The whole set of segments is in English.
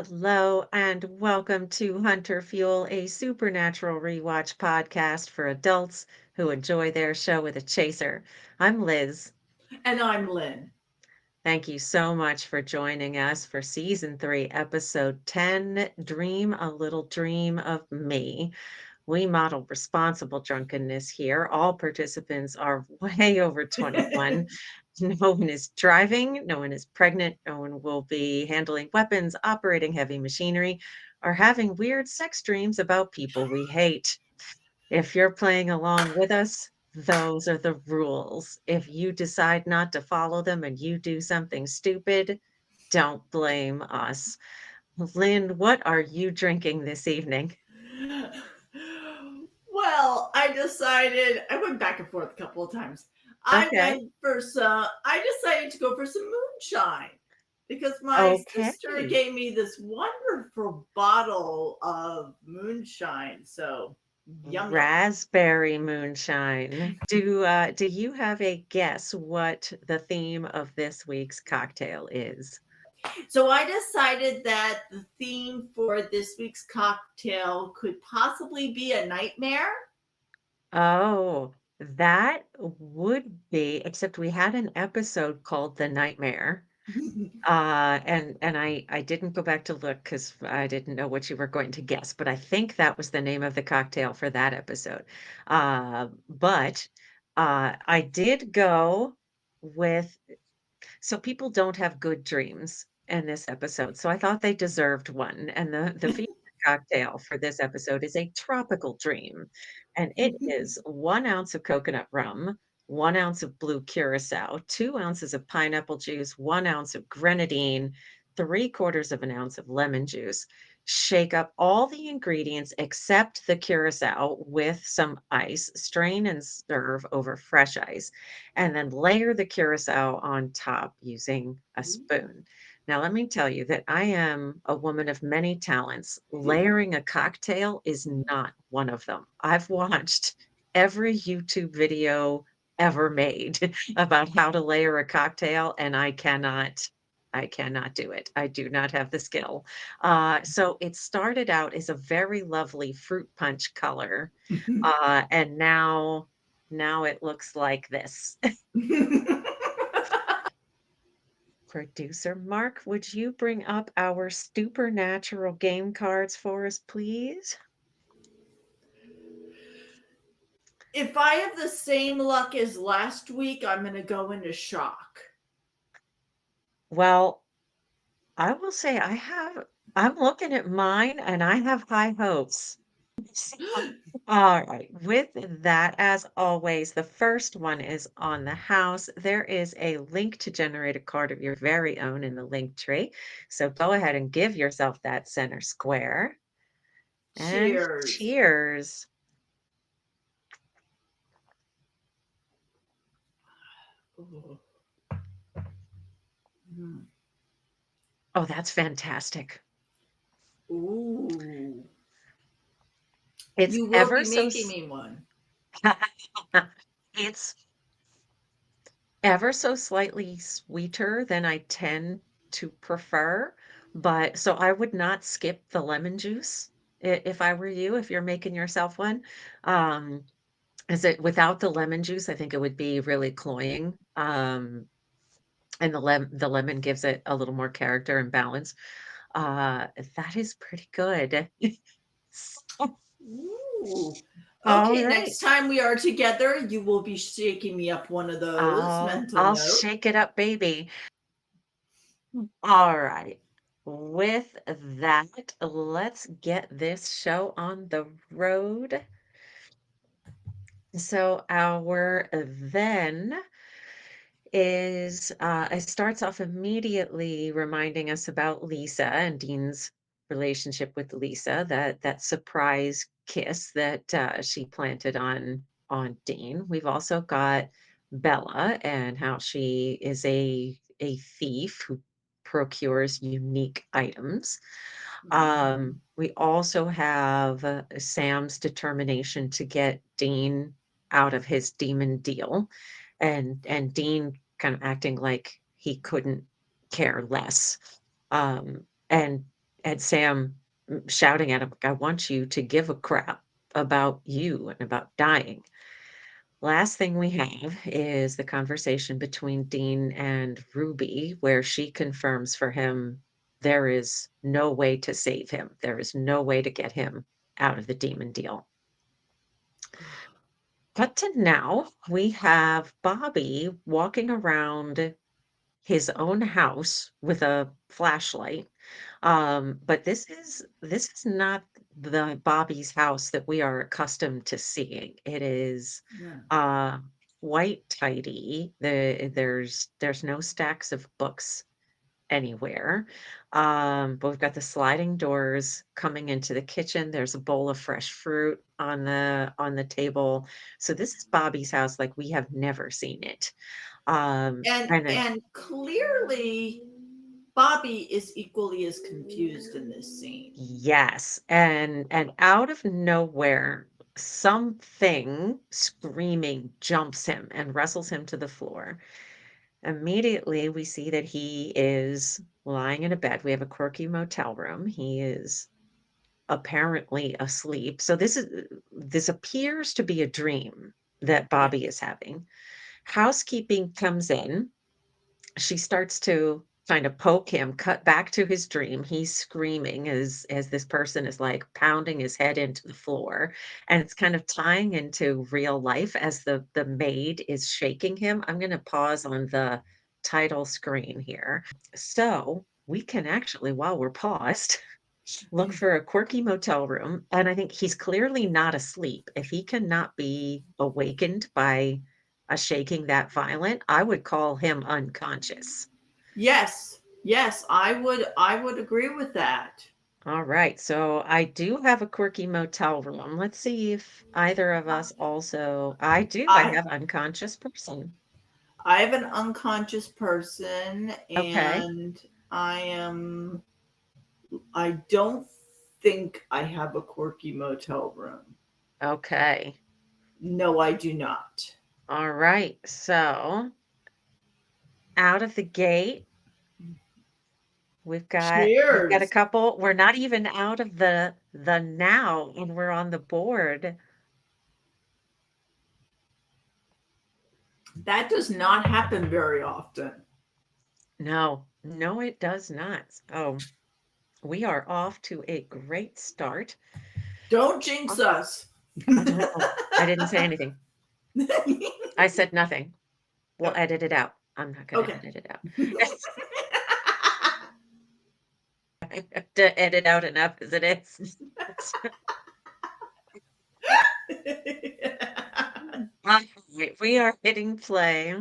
Hello and welcome to Hunter Fuel, a supernatural rewatch podcast for adults who enjoy their show with a chaser. I'm Liz. And I'm Lynn. Thank you so much for joining us for season 3, episode 10, Dream a Little Dream of Me. We model responsible drunkenness here. All participants are way over 21. No one is driving, no one is pregnant, no one will be handling weapons, operating heavy machinery, or having weird sex dreams about people we hate. If you're playing along with us, those are the rules. If you decide not to follow them and you do something stupid, don't blame us. Lynn, what are you drinking this evening? Well, I went back and forth a couple of times. Okay. I decided to go for some moonshine because my sister Okay. gave me this wonderful bottle of moonshine. So, yum yum. Raspberry moonshine. Do you have a guess what the theme of this week's cocktail is? So, I decided that the theme for this week's cocktail could possibly be a nightmare. Oh, that would be, except we had an episode called The Nightmare. And I didn't go back to look because I didn't know what you were going to guess, but I think that was the name of the cocktail for that episode. But I did go with so people don't have good dreams in this episode, so I thought they deserved one, and the featured cocktail for this episode is a tropical dream, and it is 1 ounce of coconut rum, 1 ounce of blue curacao, 2 ounces of pineapple juice, 1 ounce of grenadine, 3/4 of an ounce of lemon juice. Shake up all the ingredients except the curacao with some ice, strain and serve over fresh ice and then layer the curacao on top using a spoon. Now, let me tell you that I am a woman of many talents. Layering a cocktail is not one of them. I've watched every YouTube video ever made about how to layer a cocktail, and I cannot do it. I do not have the skill. So it started out as a very lovely fruit punch color, and now it looks like this. Producer Mark, would you bring up our Stupornatural game cards for us, please? If I have the same luck as last week, I'm going to go into shock. Well, I will say I'm looking at mine and I have high hopes. All right. With that, as always, the first one is on the house. There is a link to generate a card of your very own in the link tree. So go ahead and give yourself that center square. And Cheers. cheers. Ooh. Mm. Oh, that's fantastic. Ooh. It's You will ever be so making s me one. it's ever so slightly sweeter than I tend to prefer, but so I would not skip the lemon juice if I were you, if you're making yourself one. Um, is it without the lemon juice, I think it would be really cloying, and the lemon gives it a little more character and balance. That is pretty good. Ooh. All Okay, right. next time we are together, you will be shaking me up one of those. Mental I'll note. shake it up, baby. All right. With that, let's get this show on the road. So our then is it starts off immediately reminding us about Lisa and Dean's relationship with Lisa, that surprise kiss that she planted on Dean. We've also got Bella and how she is a thief who procures unique items. We also have Sam's determination to get Dean out of his demon deal, and Dean kind of acting like he couldn't care less. And and Sam shouting at him, like, I want you to give a crap about you and about dying. Last thing we have is the conversation between Dean and Ruby, where she confirms for him there is no way to save him. There is no way to get him out of the demon deal. Cut to now, we have Bobby walking around his own house with a flashlight. But this is not the Bobby's house that we are accustomed to seeing. It is Yeah. uh quite tidy. There's no stacks of books anywhere. But we've got the sliding doors coming into the kitchen. There's a bowl of fresh fruit on the table. So this is Bobby's house like we have never seen it. And then And clearly Bobby is equally as confused in this scene. yes, and out of nowhere, something screaming jumps him and wrestles him to the floor. Immediately, we see that he is lying in a bed. We have a quirky motel room. He is apparently asleep. So this appears to be a dream that Yeah. Bobby is having. Housekeeping comes in. She starts to kind of poke him, cut back to his dream. He's screaming as this person is like pounding his head into the floor. And it's kind of tying into real life as the maid is shaking him. I'm gonna pause on the title screen here. So we can actually, while we're paused, look for a quirky motel room. And I think he's clearly not asleep. If he cannot be awakened by a shaking that violent, I would call him unconscious. Yes. Yes, I would agree with that. All right. So I do have a quirky motel room. Let's see if either of us also. I do. I I have unconscious person. I have an unconscious person Okay. and I don't think I have a quirky motel room. Okay. No, I do not. All right. So out of the gate, we've got a Cheers. couple. We're not even out of the now, and we're on the board. That does not happen very often. No, no, it does not. Oh, we are off to a great start. Don't jinx Oh, us. no, I didn't say anything. I said nothing. We'll edit it out. I'm not going to Okay. edit it out. I have to edit out enough as it is. All right, we are hitting play.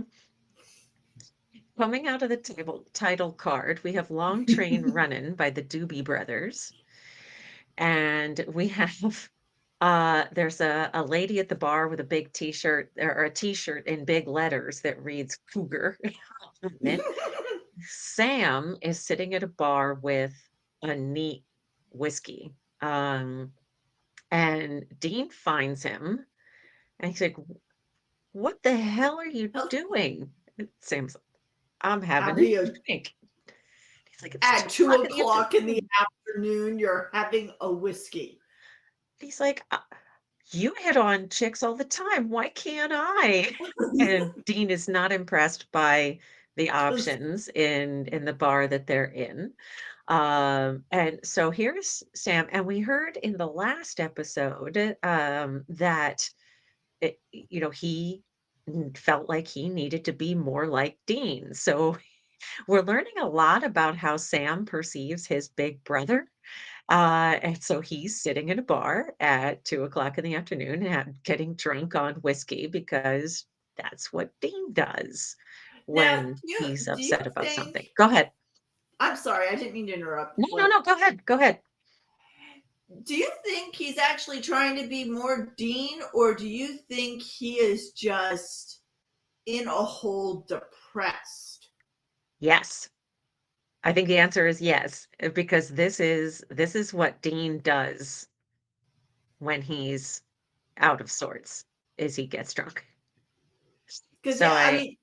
Coming out of the table title card, we have Long Train Runnin' by the Doobie Brothers. And we have there's a lady at the bar with a big t-shirt or a t-shirt in big letters that reads Cougar on it. Sam is sitting at a bar with a neat whiskey. And Dean finds him and he's like, what the hell are you doing? Sam's like, I'm having a Having a drink. He's like, it's At 2 o'clock in the $2 in the afternoon. afternoon, you're having a whiskey. He's like, you hit on chicks all the time. Why can't I? And Dean is not impressed by the Because options in the bar that they're in. And so here's Sam, and we heard in the last episode that he felt like he needed to be more like Dean. So we're learning a lot about how Sam perceives his big brother. And so he's sitting in a bar at 2 o'clock in the afternoon and getting drunk on whiskey because that's what Dean does now, when you he's do you upset about think something. Go ahead. I'm sorry, I didn't mean to interrupt. No, no, What no. Go ahead. Go ahead. do you think he's actually trying to be more Dean, or do you think he is just in a hole depressed? Yes. I think the answer is yes, because this is what Dean does when he's out of sorts, is he gets drunk. Because So yeah, I I mean,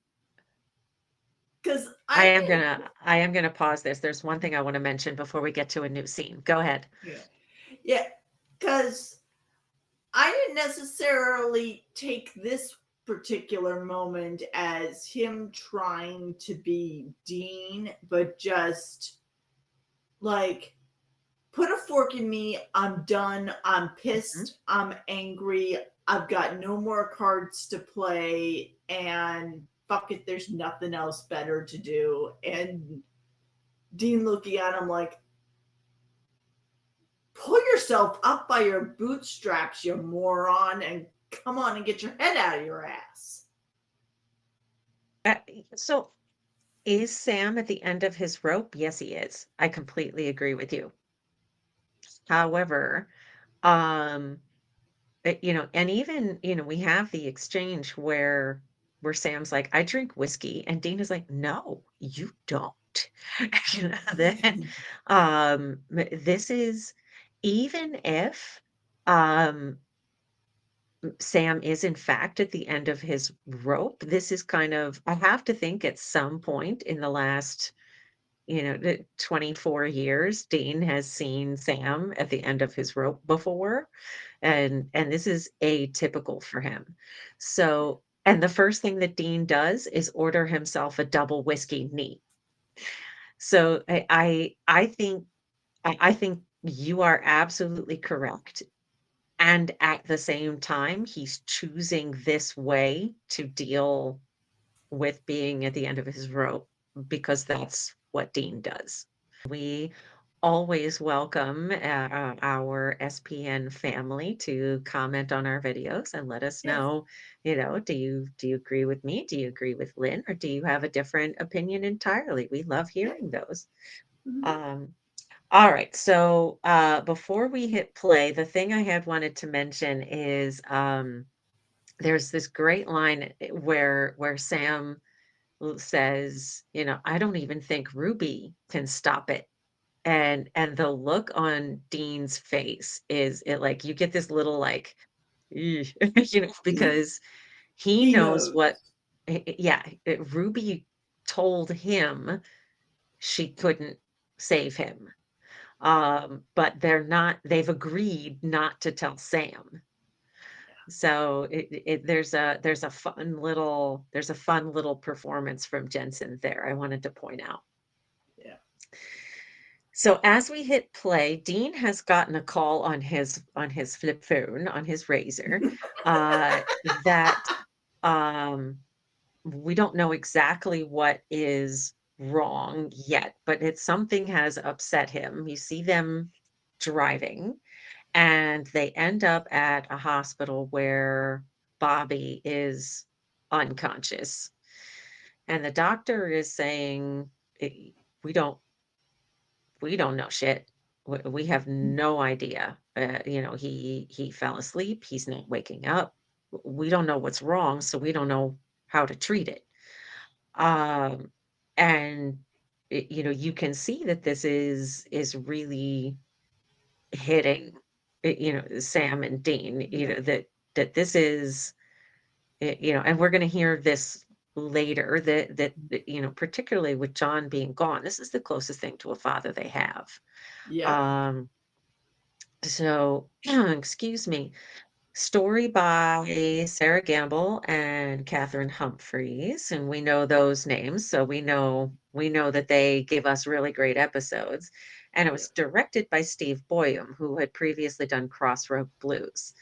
because I I am didn't. I am gonna pause this. There's one thing I want to mention before we get to a new scene. Go ahead. Yeah, yeah, because I didn't necessarily take this particular moment as him trying to be Dean, but just like, put a fork in me. I'm done. I'm Mhm. pissed. I'm angry. I've got no more cards to play. And fuck it, there's nothing else better to do. And Dean looking at him like, pull yourself up by your bootstraps, you moron, and come on and get your head out of your ass. Uh, so is Sam at the end of his rope? Yes, he is. I completely agree with you. However, um, and even, we have the exchange where Sam's like, "I drink whiskey," and Dean is like, "No, you don't." That this is even if um Sam is in fact at the end of his rope, this is kind of, I have to think at some point in the last, the 24 years, Dean has seen Sam at the end of his rope before, and this is atypical for him. So, and the first thing that Dean does is order himself a double whiskey neat. So I think you are absolutely correct. And at the same time, he's choosing this way to deal with being at the end of his rope because that's what Dean does. We always welcome our SPN family to comment on our videos and let us Yes. know, do you agree with me? Do you agree with Lynn? Or do you have a different opinion entirely? We love Yeah. hearing those. Mm-hmm. Um, all right. So before we hit play, the thing I had wanted to mention is there's this great line where Sam says, "I don't even think Ruby can stop it." And the look on Dean's face is it like you get this little like, "Eesh," because he He knows knows. what, yeah, Ruby told him she couldn't save him. But they've agreed not to tell Sam. So there's a fun little performance from Jensen there I wanted to point out. Yeah. So as we hit play, Dean has gotten a call on his flip phone, on his razor, that um we don't know exactly what is wrong yet, but it's something has upset him. You see them driving and they end up at a hospital where Bobby is unconscious. And the doctor is saying, "Eh, we don't we don't know shit. We have no idea. He fell asleep. He's not waking up. We don't know what's wrong, so we don't know how to treat it." Um, and you can see that this is really hitting, Sam and Dean. Yeah. That this is, and we're going to hear this later that particularly with John being gone, this is the closest thing to a father they have. Yep. Um, so, excuse me. Story by Sarah Gamble and Catherine Humphreys, and we know those names, so we know that they give us really great episodes. And it was Yep. directed by Steve Boyum, who had previously done Crossroad Blues.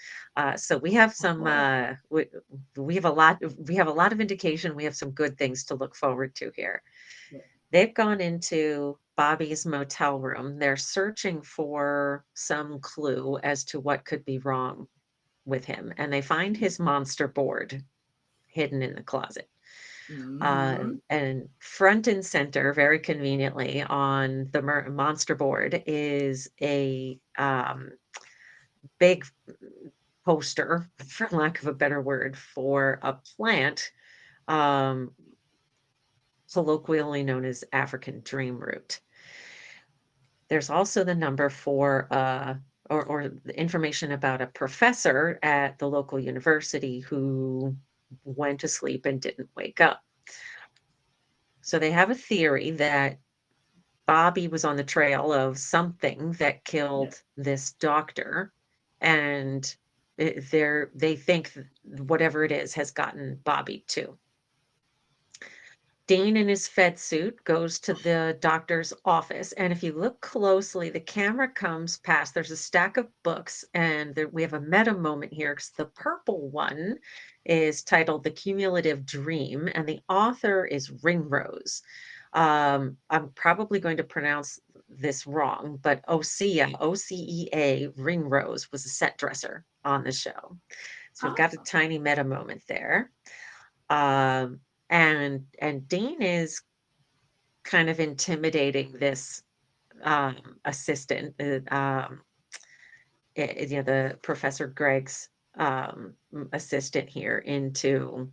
So we have some Oh. we have a lot of indication. We have some good things to look forward to here. Yep. They've gone into Bobby's motel room. They're searching for some clue as to what could be wrong with him, and they find his monster board hidden in the closet. Mm-hmm. And front and center, very conveniently, on the monster board is a big poster, for lack of a better word, for a plant, um, colloquially known as African dream root. There's also the number for or the information about a professor at the local university who went to sleep and didn't wake up. So they have a theory that Bobby was on the trail of something that Yeah. killed this doctor, and they think whatever it is has gotten Bobby too. Dean in his Fed suit goes to the doctor's office, and if you look closely, the camera comes past. There's a stack of books, and we have a meta moment here because the purple one is titled "The Cumulative Dream," and the author is Ringrose. I'm probably going to pronounce this wrong, but Osea, Ocea Ringrose was a set dresser on the show. So we've got a Awesome. tiny meta moment there. Um, and Dean is kind of intimidating this assistant, the Professor Greg's assistant here into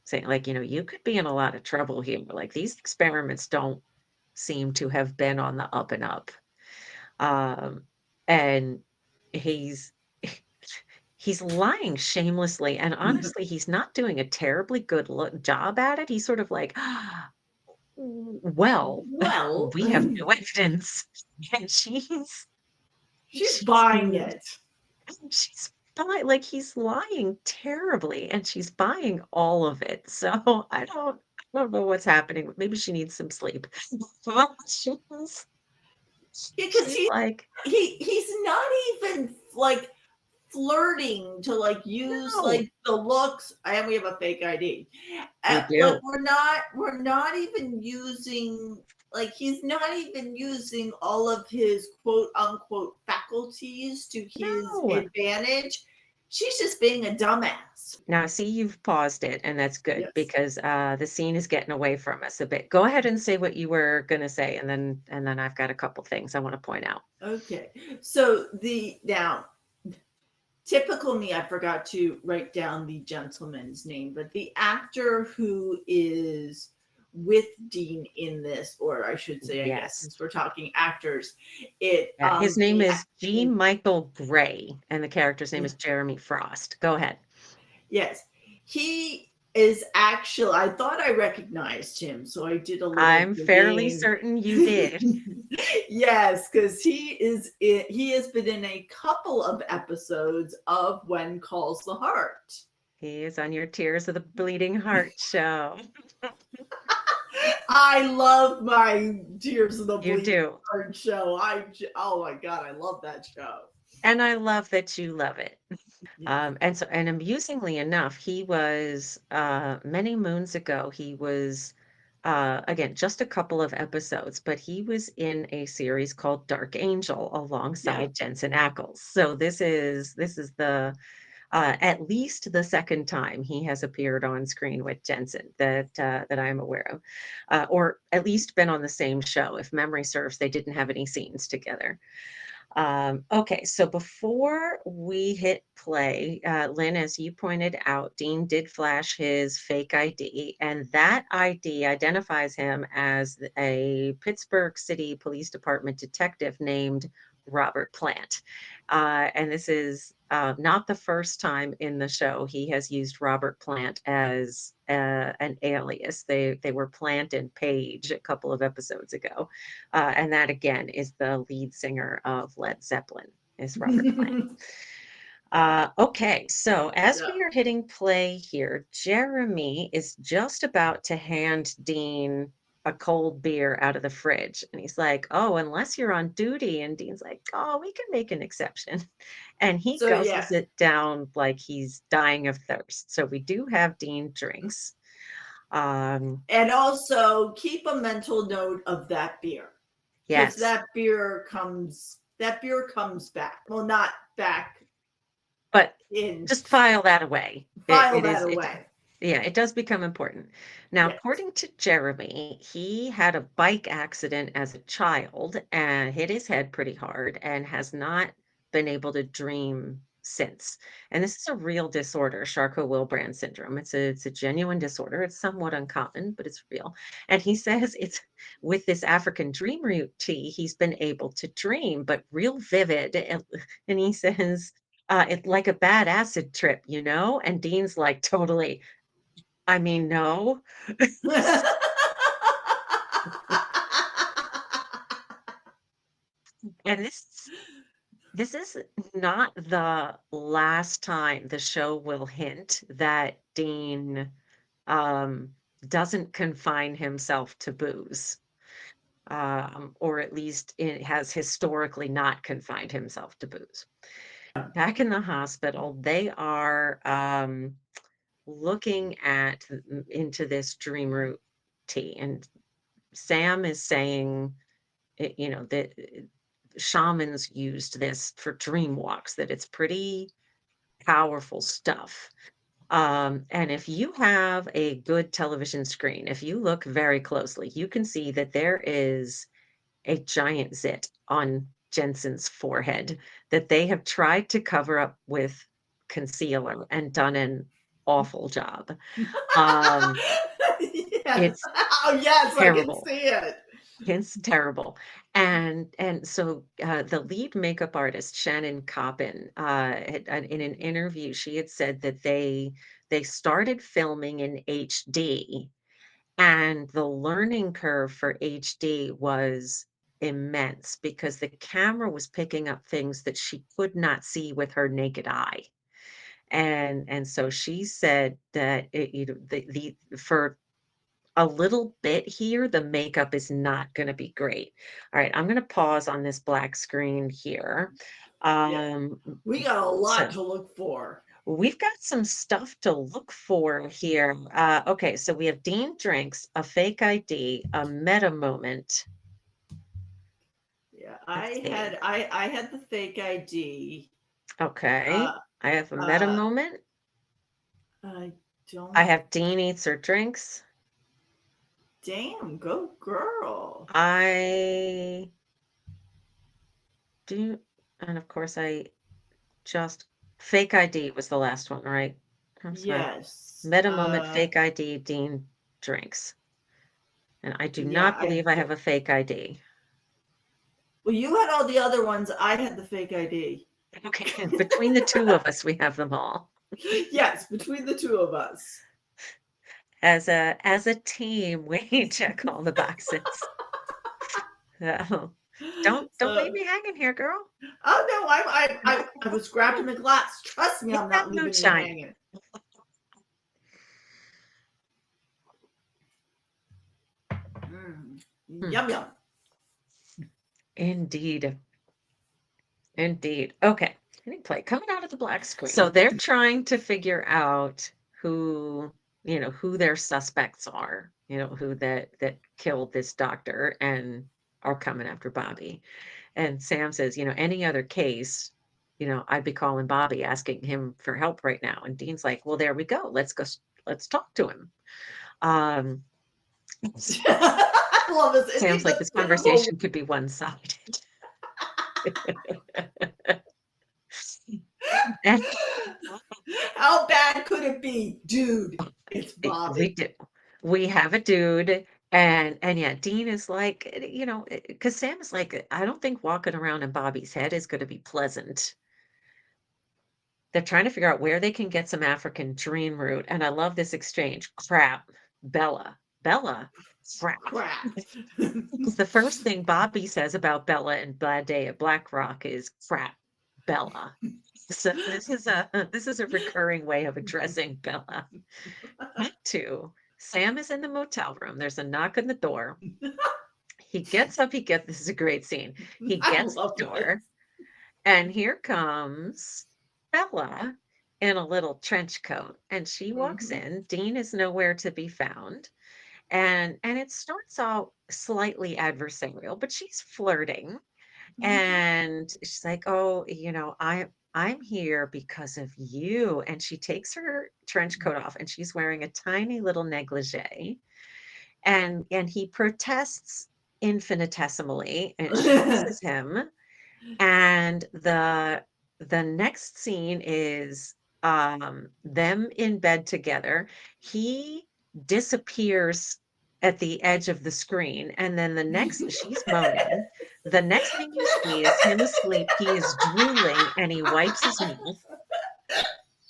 saying, like, you could be in a lot of trouble here. Like these experiments don't seem to have been on the up and up. Um, and he's he's lying shamelessly, and honestly, he's not doing a terribly good job at it. He's sort of like, well, Well, we have no evidence. And she's she's buying it. she's like he's lying terribly, and she's buying all of it. So I don't know what's happening. Maybe she needs some sleep. Well, Because she's like, he's not even like flirting to like use no, like the looks, and we have a fake ID. we Like do. we're not even using, like he's not even using all of his quote unquote faculties to his No. advantage. She's just being a dumbass. Now, see, you've paused it, and that's good Yes. because the scene is getting away from us a bit. Go ahead and say what you were going to say, and then I've got a couple things I want to point out. Okay. So the now typical me, I forgot to write down the gentleman's name, but the actor who is with Dean in this, or I should say, I guess Yes. since we're talking actors, it Yeah, his name the is G. name, Michael Gray, and the character's name is Jeremy Frost. Go ahead. yes, he is actually. I thought I recognized him, so I did a little I'm fairly digging. certain you did. Yes, because he has been in a couple of episodes of When Calls the Heart. He is on your Tears of the Bleeding Heart show. I love my Tears of the You Bleeding do. Heart show. Oh my god, I love that show. And I love that you love it. Yes. And amusingly enough, he was many moons ago, he was again just a couple of episodes, but he was in a series called Dark Angel Yeah. alongside Jensen Ackles. So this is the at least the second time he has appeared on screen with Jensen that I'm aware of, or at least been on the same show. If memory serves, they didn't have any scenes together. Okay, so before we hit play, Lynn, as you pointed out, Dean did flash his fake ID, and that ID identifies him as a Pittsburgh City Police Department detective named Robert Plant. And this is not the first time in the show he has used Robert Plant as an alias. They were Plant and Page a couple of episodes ago. And that again is the lead singer of Led Zeppelin, is Robert Plant. Okay, so as Yeah. we are hitting play here, Jeremy is just about to hand Dean a cold beer out of the fridge. And he's like, "Oh, unless you're on duty." And Dean's like, "Oh, we can make an exception." And he So yeah. guzzles it down like he's dying of thirst. So we do have Dean drinks. Um, And also keep a mental note of that beer. Because yes, that beer comes back. Well, not back but in, just file that away. It, file it that is, it, away. yeah, it does become important. Now, Yes. according to Jeremy, he had a bike accident as a child and hit his head pretty hard and has not been able to dream since. And this is a real disorder, Charcot-Wilbrand syndrome. It's a genuine disorder. It's somewhat uncommon, but it's real. And he says it's with this African dream root tea, he's been able to dream, but real vivid. And he says, it's like a bad acid trip, you know? And Dean's like, totally. I mean, no. And this is not the last time the show will hint that Dean um, doesn't confine himself to booze, or at least it has historically not confined himself to booze. Back in the hospital, they are looking into this dream root tea, and Sam is saying, that shamans used this for dream walks, that it's pretty powerful stuff. And if you have a good television screen, if you look very closely, you can see that there is a giant zit on Jensen's forehead that they have tried to cover up with concealer and done an awful job. Um, Yes. it's Oh, yes, I can terrible. see it. It's terrible. And so the lead makeup artist, Shannon Coppin, in an interview, she had said that they started filming in HD, and the learning curve for HD was immense because the camera was picking up things that she could not see with her naked eye. And so she said that the for a little bit here, the makeup is not going to be great. All right, I'm going to pause on this black screen here. Yeah. Um, We got a lot so to look for. we've got some stuff to look for here. Okay, so we have Dean drinks, a fake ID, a meta moment. Yeah, Let's I see. had I had the fake ID. Okay, Uh I have a meta uh moment. I I don't have Dean eats or drinks. damn, go girl. I do, and of course, I just fake ID was the last one, right? I'm sorry. Yes. Meta moment, fake ID, Dean drinks. And I do Yeah, not believe I have a fake ID. well, you had all the other ones. I had the fake ID. Okay, between the two of us, we have them all. Yes, between the two of us. As a team, we check all the boxes. So, don't leave So, me hanging here, girl. oh no, I was grabbing the glass. Trust me, Get I'm that not leaving you moonshine. hanging. Mm. Hmm, Yum yum. indeed. Indeed. Okay. Hitting play coming out of the black screen. So they're trying to figure out who their suspects are, who that killed this doctor and are coming after Bobby. And Sam says, any other case, I'd be calling Bobby asking him for help right now. And Dean's like, well, there we go. Let's talk to him. Um, I love this. Isn't he Sam's like, the this pitiful? conversation could be one-sided. And How bad could it be, dude? It's we Bobby. do. We have a dude, and yeah, Dean is like, because Sam is like, I don't think walking around in Bobby's head is going to be pleasant. They're trying to figure out where they can get some African dream root, and I love this exchange. Crap, Bella, Bella, crap. Crap. Because the first thing Bobby says about Bella and Bad Day at Black Rock is crap, Bella. So this is a recurring way of addressing Bella. Cut to Sam is in the motel room. There's a knock on the door. He gets up. This is a great scene. He I gets love the this. door, and here comes Bella in a little trench coat. And she walks Mhm. in. Dean is nowhere to be found. And it starts out slightly adversarial, but she's flirting. Mhm. And she's like, "Oh, I'm here because of you." And she takes her trench coat off and she's wearing a tiny little negligee. And he protests infinitesimally, and she kisses him. And the next scene is them in bed together. He disappears at the edge of the screen, and then she's moaning. The next thing you see is him asleep. He is drooling and he wipes his mouth.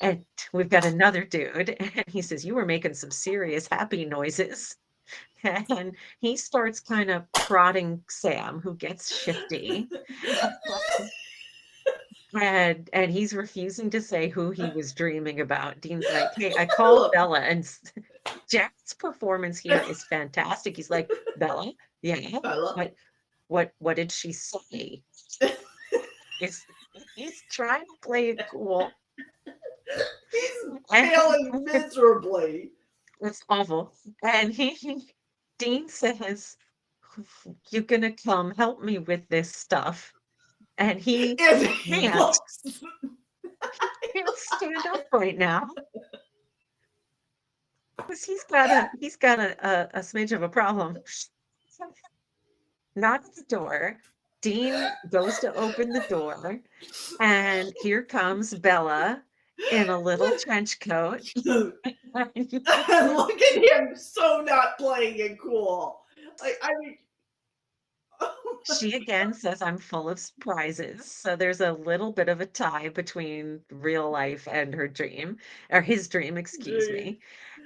And we've got another dude, and he says, "You were making some serious happy noises." And he starts kind of prodding Sam, who gets shifty. And he's refusing to say who he was dreaming about. Dean's like, "Hey, I called Look, Bella," and Jack's performance here is fantastic. He's like, "Bella, yeah, Bella. what did she say?" He's he's trying to play it cool, He's and failing miserably. it's awful. And Dean says, "You're gonna come help me with this stuff," and he And he can't. looks. He can't stand up right now because he's got a smidge of a problem. Knock at the door. Dean goes to open the door, and here comes Bella in a little trench coat. And look at him so not playing it cool. Like, I mean, oh She again says, "I'm full of surprises." So there's a little bit of a tie between real life and her dream, or his dream, excuse my me.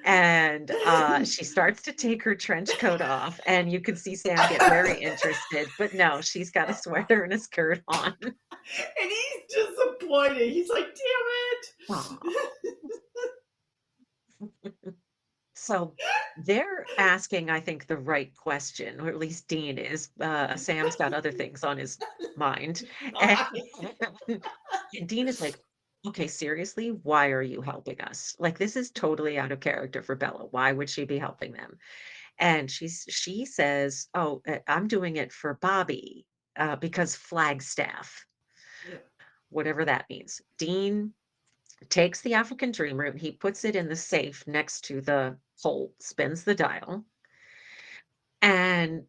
And she starts to take her trench coat off, and you can see Sam get very interested. But no, she's got a sweater and a skirt on. and he's disappointed. He's like, Aw. damn So they're asking, I think, the right question, or at least Dean is. Sam's got other things on his mind. And, it. and Dean is like, "Okay, seriously, why are you helping us? Like, this is totally out of character for Bella. Why would she be helping them?" And she says, "Oh, I'm doing it for Bobby, because Flagstaff, Yeah. whatever that means." Dean takes the African dream root, he puts it in the safe next to the hole, spins the dial, and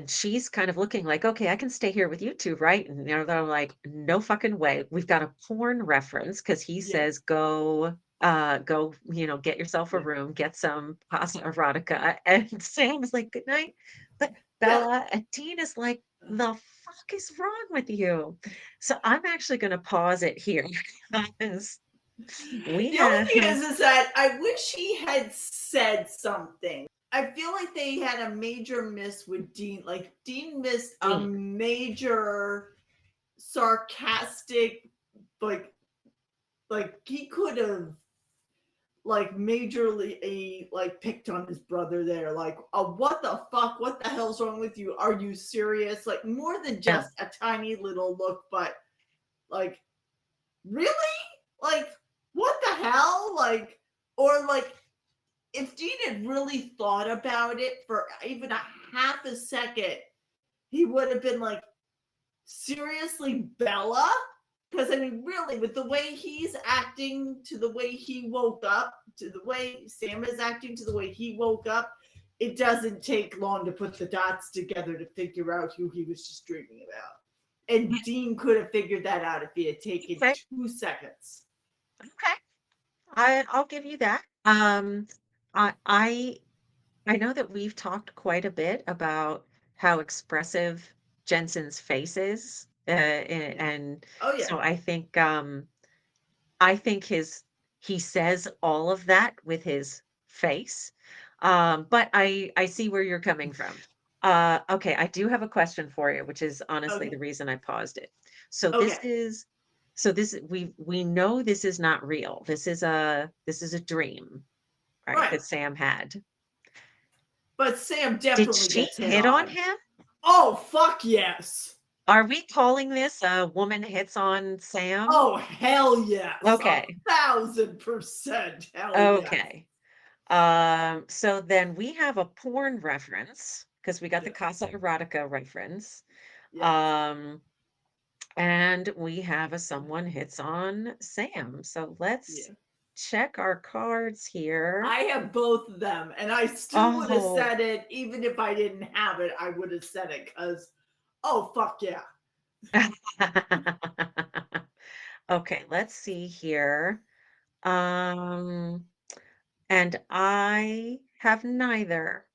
she's kind of looking like, "Okay, I can stay here with you 2, right?" And they're like, "No fucking way. We've got a porn reference because he Yeah. says, go, get yourself a Yeah. room, get some pasta erotica." And Sam is like, "Good night." But Yeah. Bella and Dean is like, "The fuck is wrong with you?" So I'm actually gonna pause it here because we The only have thing is that I wish he had said something. I feel like they had a major miss with Dean. Like Dean missed a Dean. major sarcastic, like he could have like majorly like picked on his brother there. Like, what the fuck? What the hell's wrong with you? Are you serious? Like more than Yeah. just a tiny little look, but like really? Like, what the hell? Like, or like, if Dean had really thought about it for even a half a second, he would have been like, seriously, Bella? Because, I mean, really, with the way he's acting, to the way he woke up, to the way Sam is acting, to the way he woke up, it doesn't take long to put the dots together to figure out who he was just dreaming about. And Dean could have figured that out if he had taken Okay. 2 seconds. Okay. I'll give you that. I I I know that we've talked quite a bit about how expressive Jensen's face is, Yeah. and Oh, yeah. so I think he says all of that with his face. But I see where you're coming from. Okay, I do have a question for you, which is honestly the Okay. reason I paused it. So this Okay. is so this we know this is not real. This is a dream, right? Right. That Sam had. But Sam Did definitely she gets hit hit on on. him? Oh, fuck yes. Are we calling this a woman hits on Sam? Oh, hell yes. Okay. 1,000% hell yes. Okay. So then we have a porn reference because we got the Yeah. Casa Erotica reference. Yes. Um, and we have a someone hits on Sam. So let's Yeah. check our cards here. I have both of them, and I still would have Oh. said it even if I didn't have it. I would have said it because, oh, fuck yeah. Okay, let's see here. Um, and I have neither.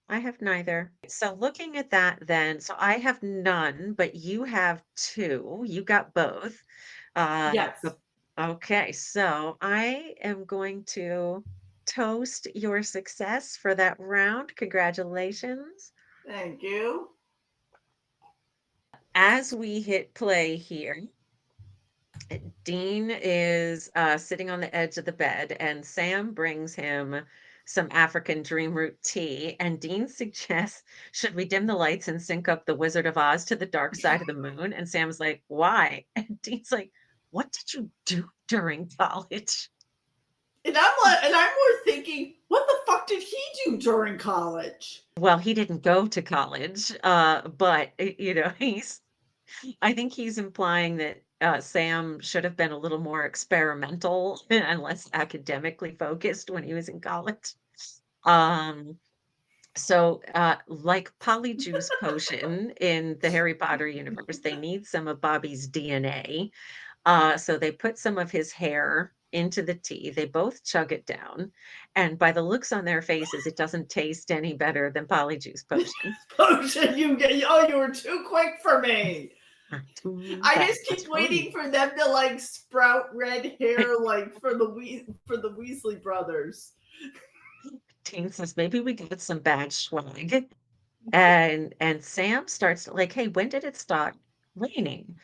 I have neither. So looking at that then, so I have none, but you have two. You got both. Yes. Okay, so I am going to. toast your success for that round. Congratulations. Thank you. As we hit play here, Dean is sitting on the edge of the bed, and Sam brings him some African dream root tea. And Dean suggests, should we dim the lights and sync up the Wizard of Oz to the dark side of the moon? And Sam's like, why? And Dean's like, what did you do during college? And I'm more thinking, what the fuck did he do during college? Well, he didn't go to college, but I think he's implying that Sam should have been a little more experimental and less academically focused when he was in college. Um, like Polyjuice Potion in the Harry Potter universe, they need some of Bobby's DNA. So they put some of his hair into the tea. They both chug it down. And by the looks on their faces, it doesn't taste any better than Polyjuice Potion. Potion, you were too quick for me. Too I just fast keep for waiting you. for them to like sprout red hair like for the Weasley brothers. Teen says, maybe we get some bad swag. And Sam starts like, hey, when did it start raining?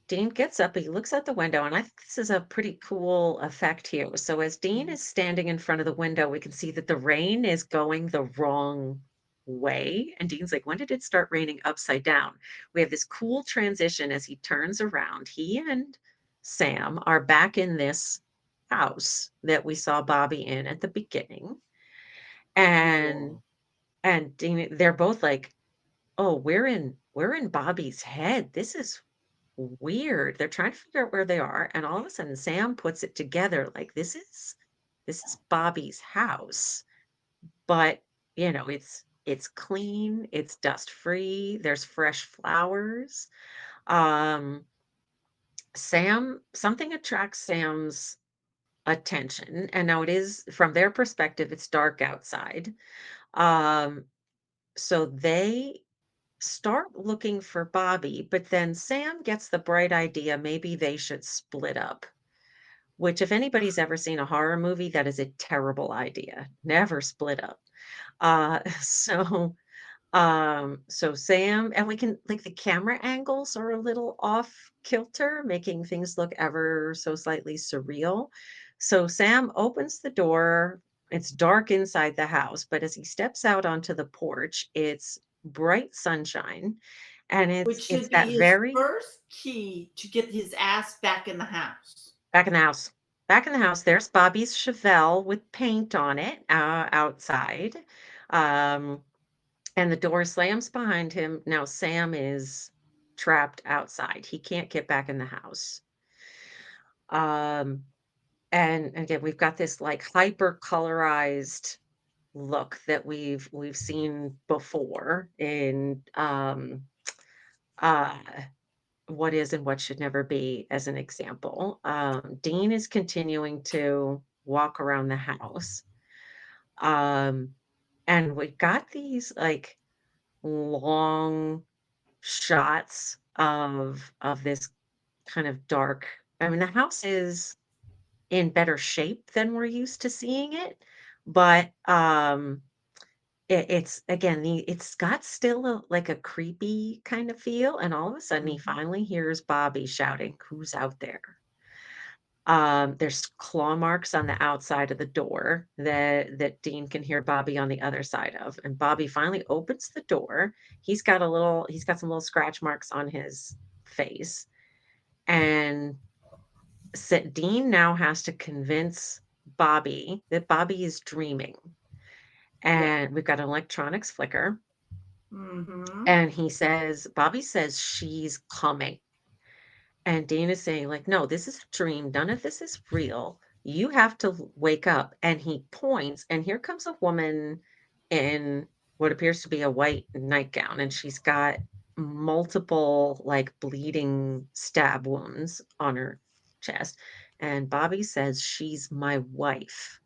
Dean gets up, he looks out the window, and I think this is a pretty cool effect here. So as Dean is standing in front of the window, we can see that the rain is going the wrong way. And Dean's like, when did it start raining upside down? We have this cool transition as he turns around. He and Sam are back in this house that we saw Bobby in at the beginning. And Cool. and Dean, they're both like, oh, we're in Bobby's head. This is weird. They're trying to figure out where they are, and all of a sudden Sam puts it together like this is Bobby's house. But, it's clean, it's dust free, there's fresh flowers. Um something attracts Sam's attention, and now it is from their perspective, it's dark outside. Um so they start looking for Bobby, but then Sam gets the bright idea maybe they should split up, which, if anybody's ever seen a horror movie, that is a terrible idea. Never split up. So so Sam, and we can like the camera angles are a little off kilter, making things look ever so slightly surreal. So Sam opens the door. It's dark inside the house, but as he steps out onto the porch, it's bright sunshine, and it's Which it's should that be his very first key to get his ass back in the house. back in the house. Back in the house, there's Bobby's Chevelle with paint on it outside. Um, and the door slams behind him. Now Sam is trapped outside. He can't get back in the house. Um, and again, we've got this like hyper colorized look that we've seen before in uh what is and what should never be, as an example. Dean is continuing to walk around the house. Um, and we've got these like long shots of this kind of dark. I mean, the house is in better shape than we're used to seeing it, but it's again it's got still like a creepy kind of feel, and all of a sudden he Mhm. finally hears Bobby shouting, "Who's out there?" There's claw marks on the outside of the door that Dean can hear Bobby on the other side of, and Bobby finally opens the door. He's got some little scratch marks on his face, and Dean now has to convince Bobby that Bobby is dreaming. Yeah. And we've got an electronics flicker, Mhm. and Bobby says she's coming. And Dean is saying, like, no, this is a dream. None of this is real. You have to wake up. And he points, and here comes a woman in what appears to be a white nightgown. And she's got multiple, like, bleeding stab wounds on her chest. And Bobby says, she's my wife.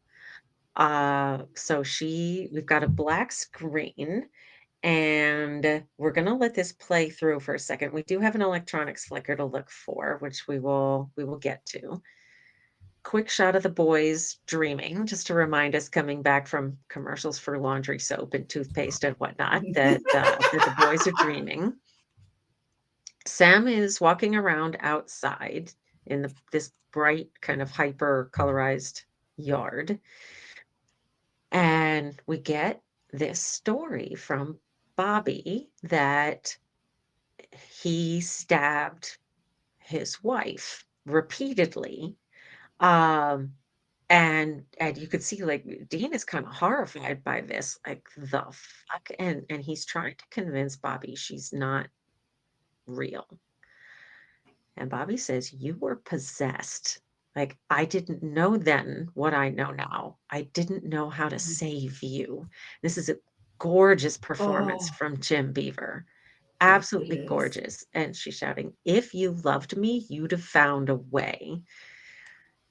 We've got a black screen, and we're gonna let this play through for a second. We do have an electronics flicker to look for, which we will get to. quick shot of the boys dreaming, just to remind us coming back from commercials for laundry soap and toothpaste and whatnot, that the boys are dreaming. Sam is walking around outside in this bright, kind of hyper colorized yard. And we get this story from Bobby that he stabbed his wife repeatedly. Um, and you could see like Dean is kind of horrified by this, like the fuck, and he's trying to convince Bobby she's not real. And Bobby says, "You were possessed. Like, I didn't know then what I know now. I didn't know how to save you." This is a gorgeous performance Oh, from Jim Beaver. yes, it Absolutely is. gorgeous. And she's shouting, "If you loved me, you'd have found a way."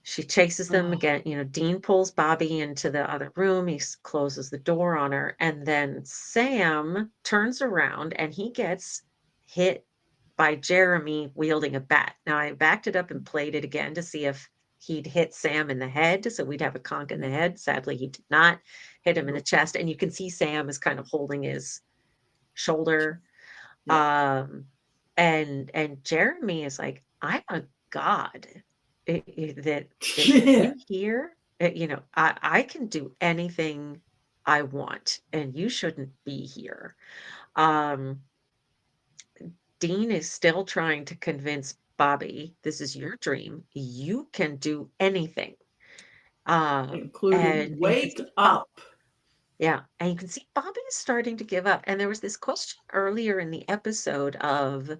She chases them Oh, again. Dean pulls Bobby into the other room. Closes the door on her. And then Sam turns around and he gets hit by Jeremy wielding a bat. Now, I backed it up and played it again to see if he'd hit Sam in the head. So we'd have a conk in the yeah. head. Sadly, he did not hit him in the Nope. chest. And you can see Sam is kind of holding his shoulder. Yeah. And Jeremy is like, "I'm a god. That Yeah. in here, I can do anything I want, and you shouldn't be here." Um, Dean is still trying to convince Bobby, "This is your dream. You can do anything." Including And you can wake see Bob, up. yeah, and you can see Bobby is starting to give up. And there was this question earlier in the episode of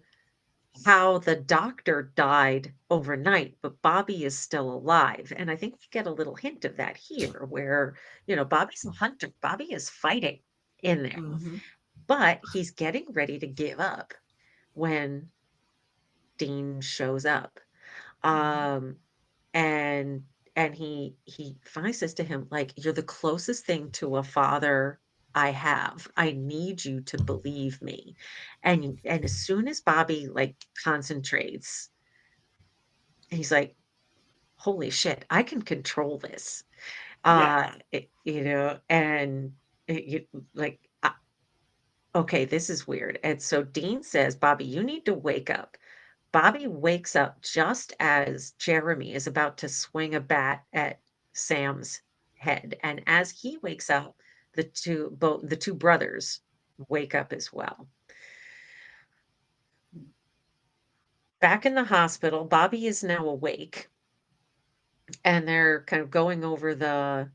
how the doctor died overnight, but Bobby is still alive. And I think we get a little hint of that here, where, Bobby's a hunter. Bobby is fighting in there, Mhm. but he's getting ready to give up when Dean shows up. Mhm. Um, and and he finally says to him, like, "You're the closest thing to a father I have. I need you to believe me." And as soon as Bobby like concentrates, he's like, "Holy shit, I can control this." Yeah. And like, okay, this is weird. And so Dean says, "Bobby, you need to wake up." Bobby wakes up just as Jeremy is about to swing a bat at Sam's head. And as he wakes up, the two brothers wake up as well. Back in the hospital, Bobby is now awake and they're kind of going over the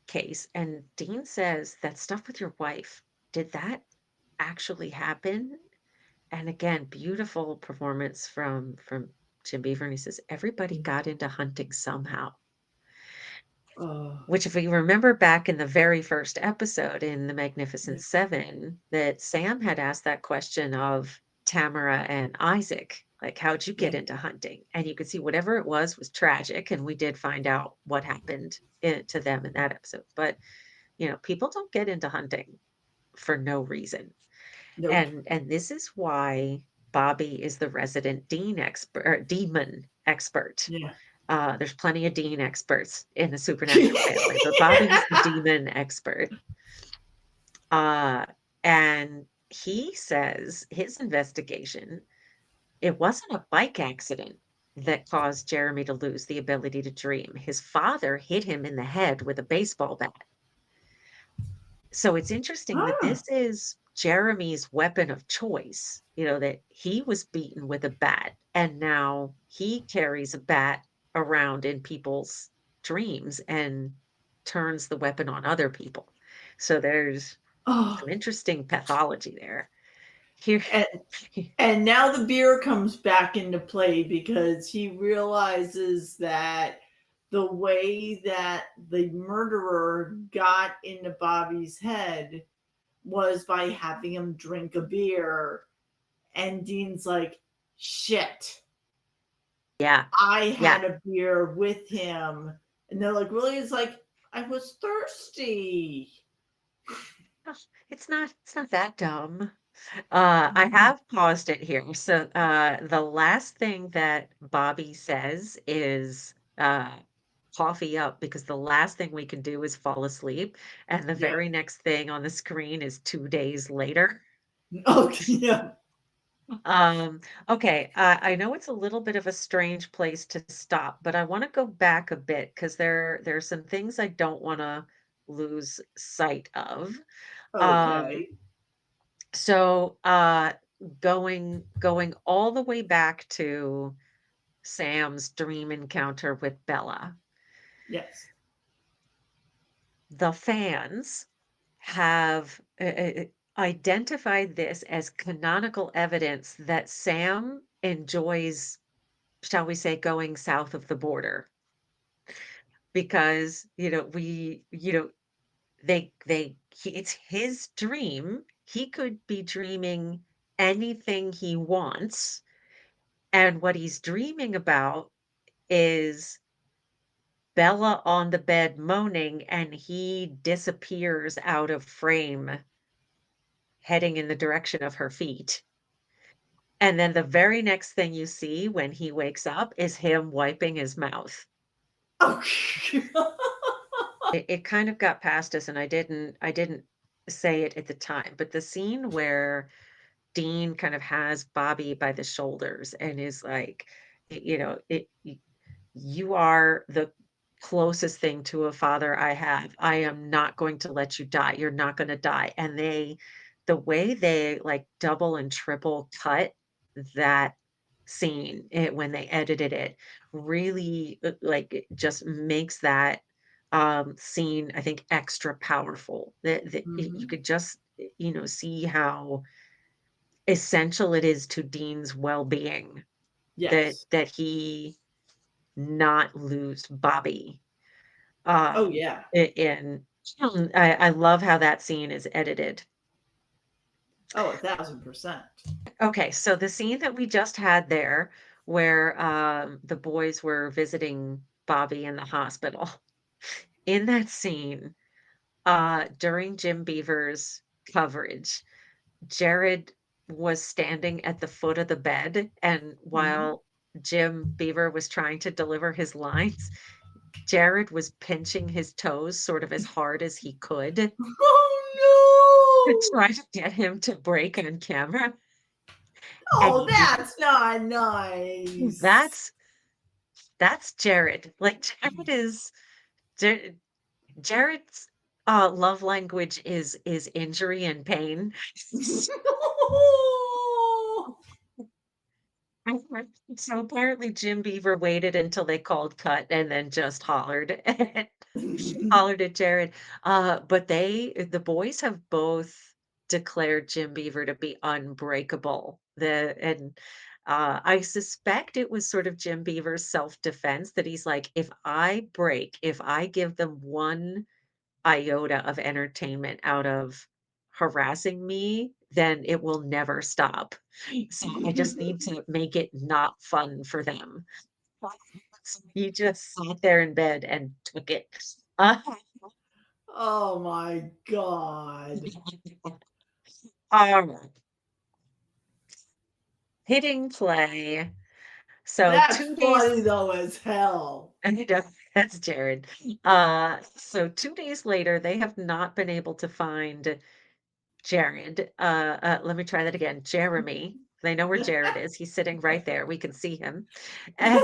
case. And Dean says, "That stuff with your wife, did that actually happen?" And again, beautiful performance from Jim Beaver. And he says, "Everybody Mhm. got into hunting somehow." Oh, Which, if we remember back in the very first episode in The yeah. Magnificent Seven, that Sam had asked that question of Tamara and Isaac, like, "How'd you get Yeah. into hunting?" And you could see whatever it was tragic. And we did find out what happened to them in that episode. But, people don't get into hunting for no reason. Nope. And this is why Bobby is the resident demon expert. Yeah. There's plenty of Dean experts in the Supernatural family, but Bobby's the demon expert. Uh, and he says his investigation, it wasn't a bike accident that caused Jeremy to lose the ability to dream. His father hit him in the head with a baseball bat. So it's interesting that Ah. this is Jeremy's weapon of choice, that he was beaten with a bat and now he carries a bat around in people's dreams and turns the weapon on other people. So there's Oh. some interesting pathology there. Here, And and now the beer comes back into play because he realizes that the way that the murderer got into Bobby's head was by having him drink a beer. And Dean's like, shit, yeah, I yeah. had a beer with him. And they're like, really? He's like, I was thirsty. Oh, it's not that dumb. I Mhm. have paused it here. So the last thing that Bobby says is coffee up because the last thing we can do is fall asleep, and the Yeah. very next thing on the screen is 2 days later. Oh, yeah. Um, okay, I know it's a little bit of a strange place to stop, but I wanna go back a bit because there are some things I don't wanna lose sight of. Um, Okay. so, going all the way back to Sam's dream encounter with Bella, Yes. the fans have, identified this as canonical evidence that Sam enjoys, shall we say, going south of the border because, it's his dream. He could be dreaming anything he wants, and what he's dreaming about is Bella on the bed moaning, and he disappears out of frame, heading in the direction of her feet. And then the very next thing you see when he wakes up is him wiping his mouth. Okay. It kind of got past us, and I didn't say it at the time, but the scene where Dean kind of has Bobby by the shoulders and is like, you are the closest thing to a father I have. I am not going to let you die. You're not going to die. And the way they like double and triple cut that scene when they edited it really like it just makes that scene, I think, extra powerful. You Mhm. could just, see how essential it is to Dean's well-being that Yes. he not lose Bobby. Oh, Um, yeah. and I love how that scene is edited. Oh, 1,000%. Okay, so the scene that we just had there, where the boys were visiting Bobby in the hospital, in that scene, during Jim Beaver's coverage, Jared was standing at the foot of the bed, and Mhm. while Jim Beaver was trying to deliver his lines, Jared was pinching his toes sort of as hard as he could to Oh, try to get him to break on camera, no! and Oh, he didn't. that's not nice. That's that's Jared. Like, Ja Jared's, love language is injury and pain. So apparently Jim Beaver waited until they called cut and then just hollered hollered at Jared. But the boys have both declared Jim Beaver to be unbreakable. I suspect it was sort of Jim Beaver's self-defense that he's like, if I give them one iota of entertainment out of harassing me, then it will never stop. So I just need to make it not fun for them. So he just sat there in bed and took it. Uh, Oh my god. all right. Hitting play. So That's 2 days, funny though as hell. and that's Jared. So 2 days later, they have not been able to find Jared. Let me try that again. Jeremy. They know where Jared is. He's sitting right there. We can see him. And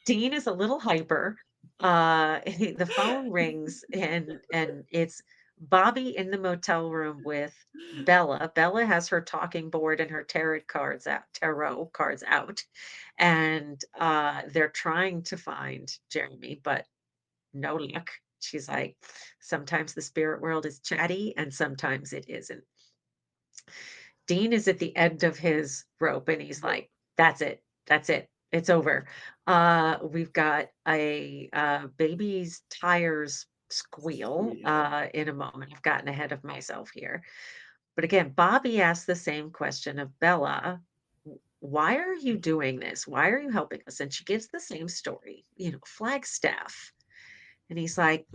Dean is a little hyper. The phone rings and it's Bobby in the motel room with Bella. Bella has her talking board and her tarot cards out. And they're trying to find Jeremy, but no luck. She's like, sometimes the spirit world is chatty and sometimes it isn't. Dean is at the end of his rope and he's Yeah, like, that's it. That's it. It's over. We've got a baby's tires squeal squeal. in a moment. I've gotten ahead of myself here. But again, Bobby asked the same question of Bella. Why are you doing this? Why are you helping us? And she gives the same story, Flagstaff. And he's like,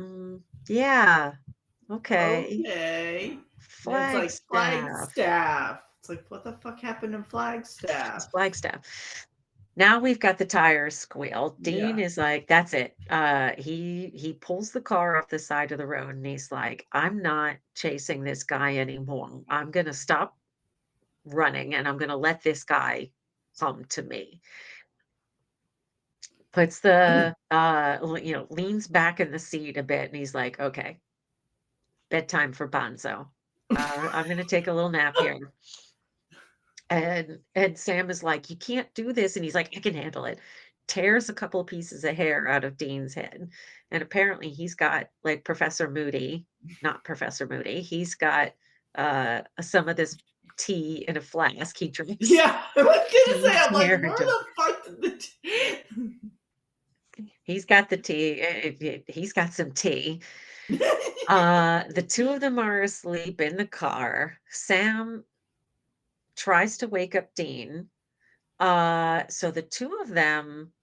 yeah, okay, Okay. And it's like Flagstaff. Flagstaff. It's like, what the fuck happened in It's Flagstaff? Flagstaff. Now we've got the tires squeal. Dean Yeah. is like, "That's it." He pulls the car off the side of the road, and he's like, "I'm not chasing this guy anymore. I'm gonna stop running, and I'm gonna let this guy come to me." Puts the, leans back in the seat a bit, and he's like, "Okay, bedtime for Bonzo. I'm gonna take a little nap here." And Sam is like, "You can't do this," and he's like, "I can handle it." Tears a couple of pieces of hair out of Dean's head, and apparently he's got, like, Professor Moody not Professor Moody, he's got, some of this tea in a flask he drinks Yeah, I was gonna say, Dean's I'm like, hair where down. the fuck did the He's got the tea, he's got some tea. The 2 of them are asleep in the car. Sam tries to wake up Dean. So the 2 of them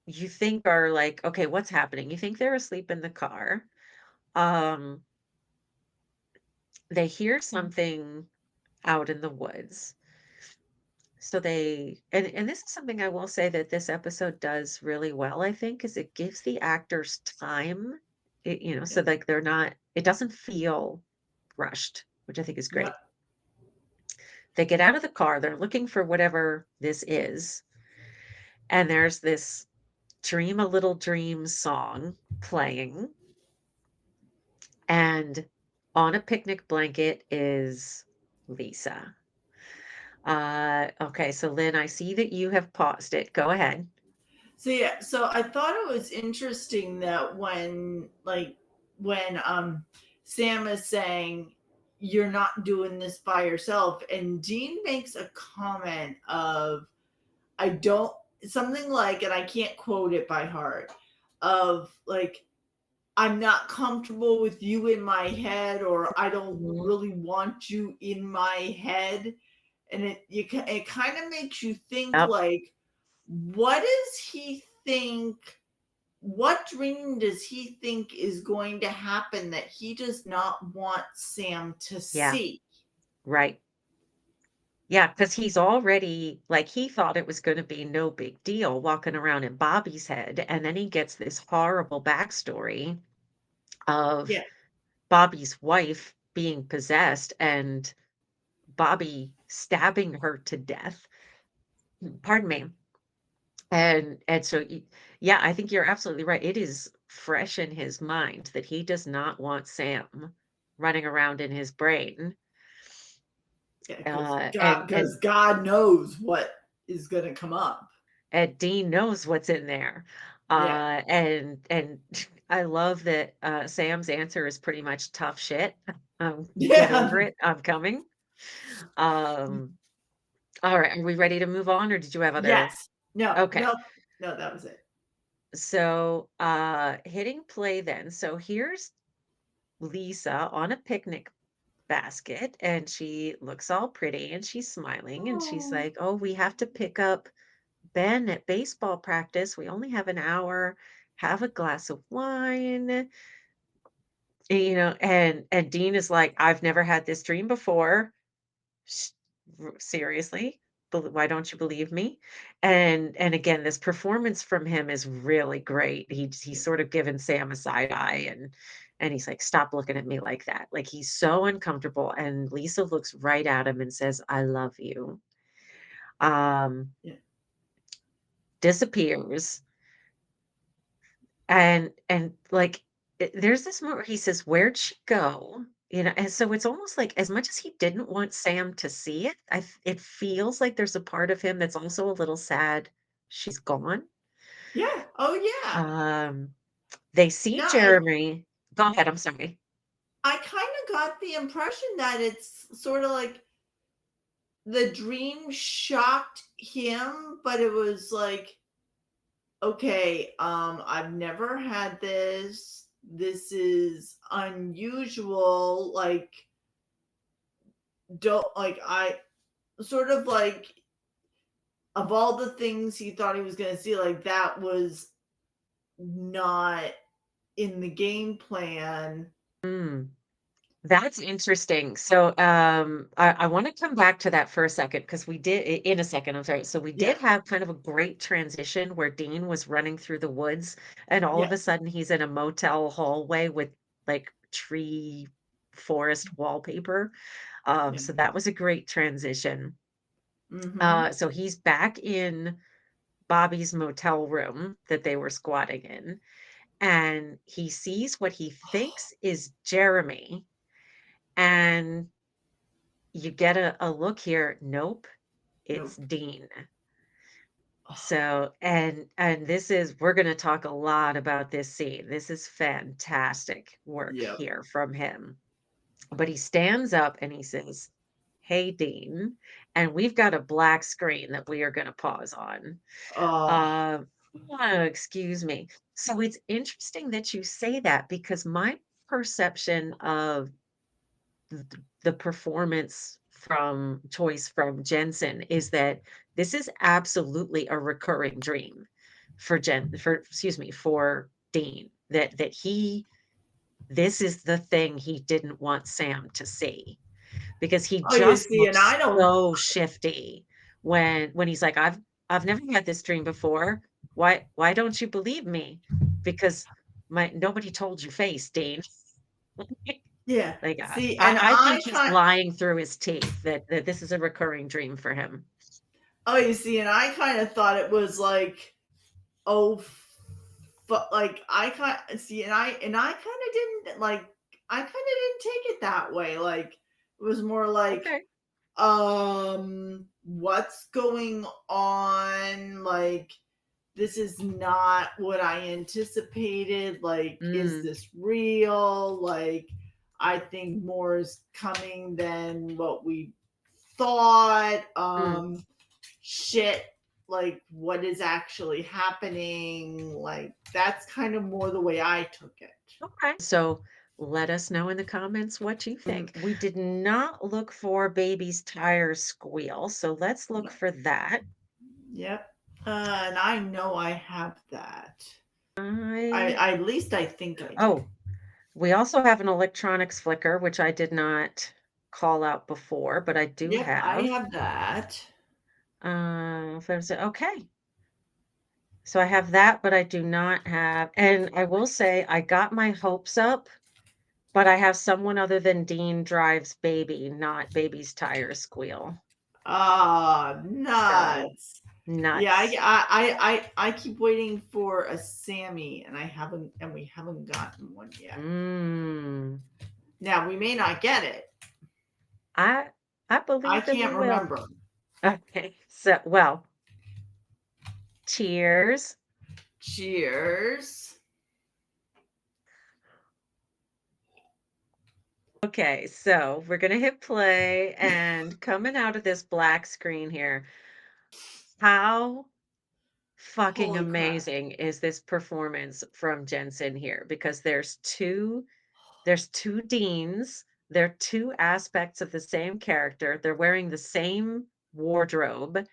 you think are like, "Okay, what's happening?" You think they're asleep in the car. Um, they hear something out in the woods. So and this is something I will say that this episode does really well, I think, is it gives the actors time, so, Yeah, like, they're not it doesn't feel rushed, which I think is yeah. great. They get out of the car, they're looking for whatever this is, and there's this Dream a Little Dream song playing. And on a picnic blanket is Lisa. Okay, so Lynn, I see that you have paused it. Go ahead. So yeah, so I thought it was interesting that when Sam is saying you're not doing this by yourself, and Dean makes a comment of I don't something like, and I can't quote it by heart, of like I'm not comfortable with you in my head, or I don't Mhm. really want you in my head, and it kind of makes you think Yep. like, what does he think? What dream does he think is going to happen that he does not want Sam to Yeah, see? right. Yeah, because he's already like he thought it was going to be no big deal walking around in Bobby's head, and then he gets this horrible backstory of Yeah, Bobby's wife being possessed and Bobby stabbing her to death. Pardon me. And so yeah, I think you're absolutely right. It is fresh in his mind that he does not want Sam running around in his brain. yeah, And because God knows what is going to come up. Dean knows what's in there. Yeah, And I love that Sam's answer is pretty much tough shit. Get yeah. over it. I'm coming. Um, all right, are we ready to move on, or did you have other? Yes. No, Okay. no, no. That was it. So hitting play then. So here's Lisa on a picnic basket, and she looks all pretty and she's smiling and she's Oh, like, "Oh, we have to pick up Ben at baseball practice. We only have an hour. Have a glass of wine." And Dean is like, "I've never had this dream before. Sh Seriously? Why don't you believe me?" And again, this performance from him is really great. He's sort of given Sam a side eye, and he's like, "Stop looking at me like that." Like, he's so uncomfortable, and Lisa looks right at him and says, "I love you." Um, yeah. Disappears, and, like, there's this moment where he says, "Where'd she go?" And so it's almost like as much as he didn't want Sam to see it, it feels like there's a part of him that's also a little sad she's gone. Yeah. Oh, yeah. Um, they see No, and Jeremy. Go ahead, I'm sorry. I kind of got the impression that it's sort of like the dream shocked him, but it was like, okay, I've never had this. This is unusual. Like, don't like I sort of like of all the things he thought he was going to see, like that was not in the game plan. Mm. That's interesting. So, I want to come back to that for a second because we did in a second. I'm sorry. So we Yeah. did have kind of a great transition where Dean was running through the woods, and all of a Yes. sudden he's in a motel hallway with like tree forest wallpaper. Yeah. So that was a great transition. Mm-hmm. So he's back in Bobby's motel room that they were squatting in, and he sees what he thinks is Jeremy. And you get a look here. Nope, it's Nope. Dean. Oh, So, and this is we're going to talk a lot about this scene. This is fantastic work yep. here from him. But he stands up and he says, "Hey, Dean." And we've got a black screen that we are going to pause on. Oh, Uh, excuse me. So it's interesting that you say that because my perception of the performance from choice from Jensen is that this is absolutely a recurring dream for excuse me, for Dean, that he this is the thing he didn't want Sam to see because he oh, you just see, and I looks don't. so shifty when he's like, I've never had this dream before. Why don't you believe me? Because my nobody told you face, Dean. Yeah. Like, See, and I think I he's kind. lying through his teeth that this is a recurring dream for him. Oh, you see, and I kind of thought it was like, oh, but like I kind see, and I kind of didn't like. I kind of didn't take it that way. Like it was more like, Okay. what's going on? Like this is not what I anticipated. Like, is Mm, this real? Like, I think more is coming than what we thought. mm, Shit, like, what is actually happening? Like, that's kind of more the way I took it. okay. So let us know in the comments what you think. We did not look for baby's tire squeal, so let's look No. for that. Yep. And I know I have that. I At least I think I do. oh, we also have an electronics flicker, which I did not call out before, but I do Yep, I have. have that. Okay. So I have that, but I do not have, and I will say I got my hopes up, but I have someone other than Dean drives baby, not baby's tires squeal. Ah, So nuts. Yeah, nuts. I keep waiting for a Sammy, and we haven't gotten one yet. Mm. Now we may not get it. I I I believe that we can't will. remember. Okay. So well, cheers. Cheers. Okay, so we're gonna hit play and coming out of this black screen here, how fucking Holy crap. amazing is this performance from Jensen here? Because there's two deans, they're two aspects of the same character. They're wearing the same wardrobe,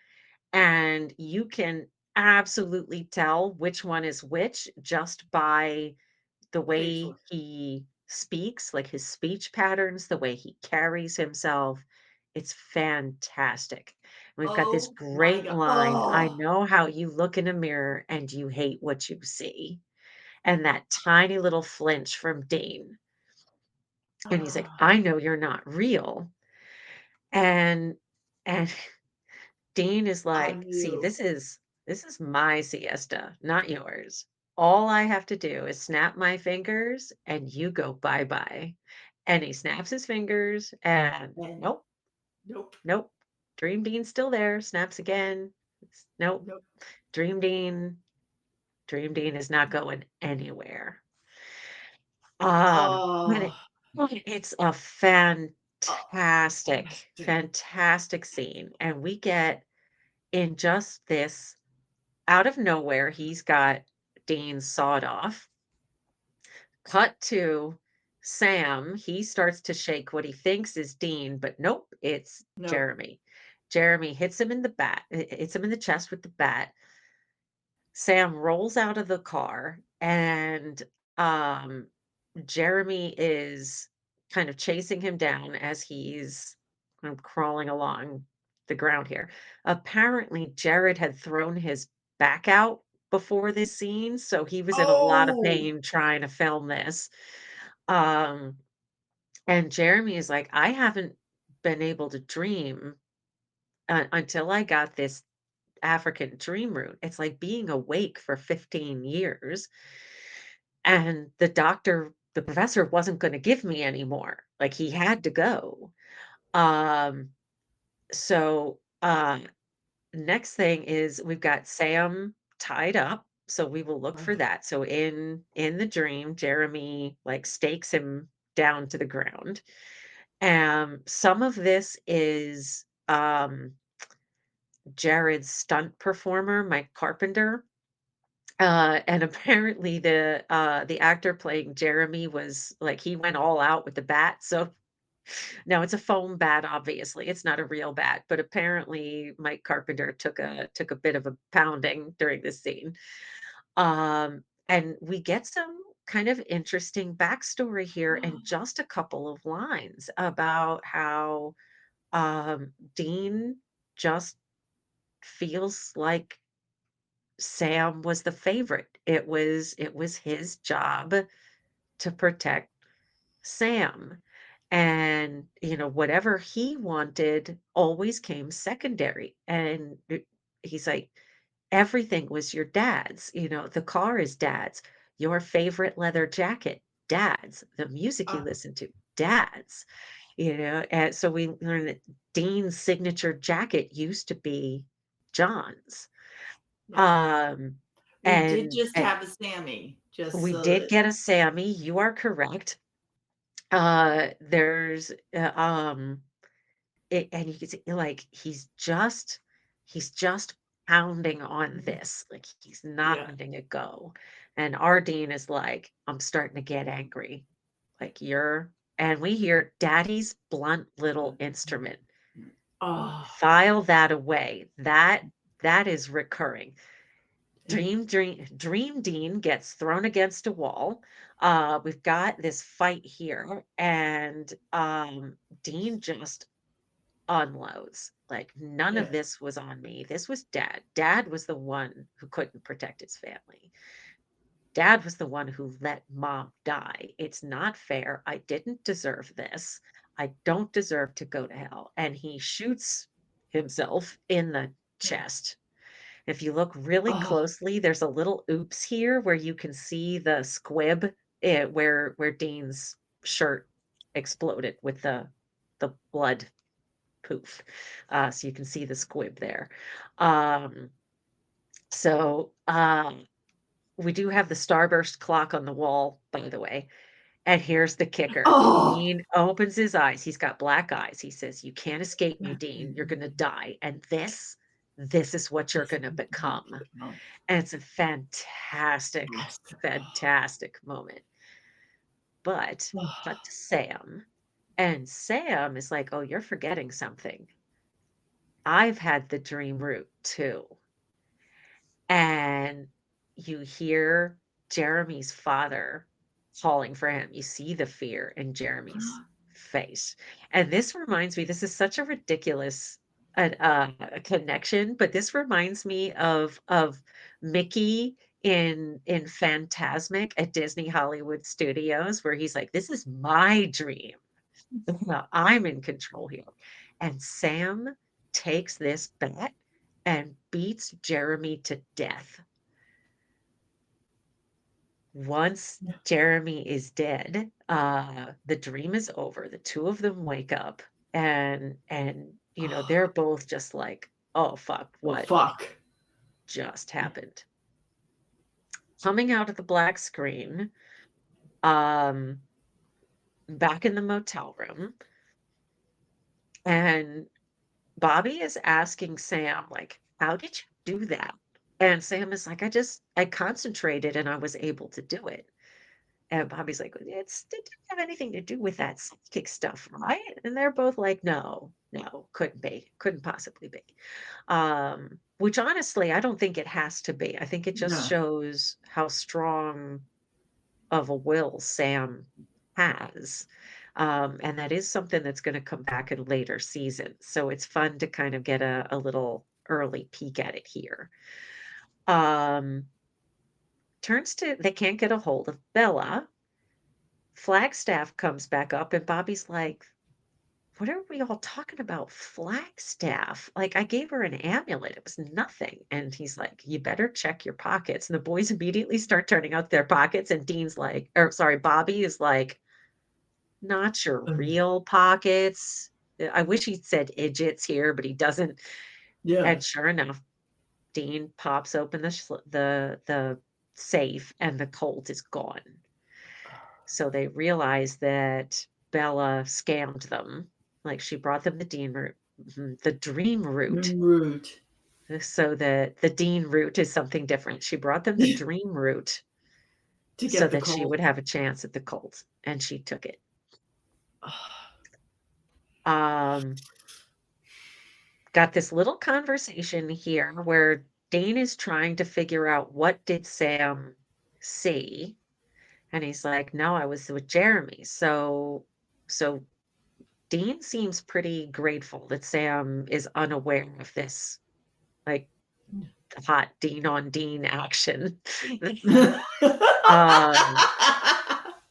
and you can absolutely tell which one is which just by the way Facial. he speaks, like his speech patterns, the way he carries himself. It's fantastic. We've got this Oh my great god. line. I Oh. know how you look in a mirror and you hate what you see. And that tiny little flinch from Dean. And he's like, Ah, I know you're not real. And and Dean is I like, "See, knew. this is my siesta, not yours. All I have to do is snap my fingers and you go bye-bye." And he snaps his fingers and And nope, nope. nope. Dream Dean's still there, snaps again. Nope. Nope. Dream Dean, Dream Dean is not going anywhere. But Oh. it's a Oh, fantastic, fantastic scene. And we get in just this out of nowhere, he's got Dean sawed off. Cut to Sam. He starts to shake what he thinks is Dean, but nope, it's nope. Jeremy. Jeremy hits him in the hits him in the chest with the bat. Sam rolls out of the car, and um, Jeremy is kind of chasing him down as he's crawling along the ground here. Apparently, Jared had thrown his back out before this scene, so he was in a lot of Oh, pain trying to film this. Um, and Jeremy is like, I haven't been able to dream until I got this African dream root. It's like being awake for 15 years. And the professor wasn't going to give me any more. Like he had to go. Um, so next thing is we've got Sam tied up. So we will look for oh, that. So in the dream, Jeremy like stakes him down to the ground. Some of this is Jared's stunt performer, Mike Carpenter. And apparently the actor playing Jeremy was like he went all out with the bat. So no, it's a foam bat, obviously. It's not a real bat, but apparently Mike Carpenter took a bit of a pounding during this scene. And we get some kind of interesting backstory here and just a couple of lines about how Dean just feels like Sam was the favorite. It was his job to protect Sam. And, whatever he wanted always came secondary. And he's like, everything was your dad's. The car is dad's. Your favorite leather jacket, dad's. The music you oh, listen to, dad's. And so we learned that Dean's signature jacket used to be John's. yeah. Um, We did and just have a Sammy, just we so did that get a Sammy. You are correct. There's and you can see like he's just pounding on this, like he's not yeah. letting it go. And our Dean is like, I'm starting to get angry. Like and we hear Daddy's blunt little instrument. Oh, File that away. That is recurring. and Dream Dean gets thrown against a wall. We've got this fight here, and Dean just unloads. Like, none of yeah. this was on me. This was Dad. Dad was the one who couldn't protect his family. Dad was the one who let Mom die. It's not fair. I didn't deserve this. I don't deserve to go to hell. And he shoots himself in the chest. If you look really Oh, closely, there's a little oops here where you can see the squib, where Dean's shirt exploded with the blood poof. So you can see the squib there. Um, so we do have the starburst clock on the wall, by the way. And here's the kicker. oh, Dean opens his eyes. He's got black eyes. He says, "You can't escape me, Dean. You're gonna die. And this is what you're gonna become." And it's a fantastic, yes. fantastic moment. But cut to Sam, and Sam is like, "Oh, you're forgetting something. I've had the dream route too." And you hear Jeremy's father calling for him. You see the fear in Jeremy's face. And this reminds me, this is such a ridiculous connection, but this reminds me of Mickey in Fantasmic at Disney Hollywood Studios, where he's like, "This is my dream. I'm in control here." And Sam takes this bat and beats Jeremy to death. Once Yeah. Jeremy is dead, the dream is over. The two of them wake up and they're both just like, "Oh fuck, Oh, what fuck. just happened?" Coming out of the black screen, um, back in the motel room, and Bobby is asking Sam, like, "How did you do that?" And Sam is like, I concentrated and I was able to do it." And Bobby's like, it didn't have anything to do with that psychic stuff, right?" And they're both like, "No, no, couldn't be, couldn't possibly be." Which honestly, I don't think it has to be. I think it just No. shows how strong of a will Sam has. And that is something that's gonna come back in later seasons, so it's fun to kind of get a little early peek at it here. Um, turns to they can't get a hold of Bella. Flagstaff comes back up, and Bobby's like, "What are we all talking about Flagstaff? Like, I gave her an amulet, it was nothing." And he's like, "You better check your pockets." And the boys immediately start turning out their pockets, and Dean's like or sorry, Bobby is like, "Not your Um, real pockets." I wish he'd said idiots here, but he doesn't. yeah. And sure enough, Dean pops open the safe, and the Colt is gone. So they realize that Bella scammed them. Like, she brought them the Dean root the dream root. Rude. So the Dean root is something different. She brought them the dream root To so get the that she would cold. have a chance at the Colt, and she took it. Um, got this little conversation here where Dane is trying to figure out what did Sam see, and he's like, "No, I was with Jeremy." So Dean seems pretty grateful that Sam is unaware of this, like, hot Dean on Dean action. Um,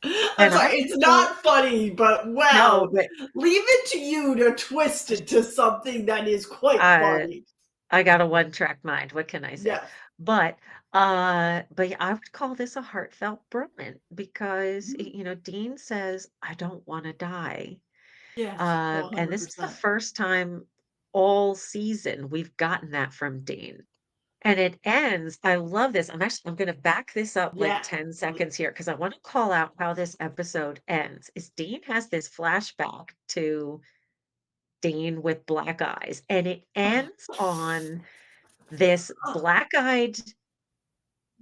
I'm and I sorry, would it's call not funny, but no, well, but leave it to you to twist it to something that is quite I funny. I got a one-track mind, what can I say? Yes. But, but yeah, I would call this a heartfelt moment because, Mhm. Dean says, "I don't wanna die." Yes. Oh, And this is the 100%. first time all season we've gotten that from Dean. And it ends I love this. I'm gonna back this up like Yeah. 10 L seconds here because I wanna call out how this episode ends, is Dean has this flashback to Dean with black eyes, and it oh, ends on this oh, black-eyed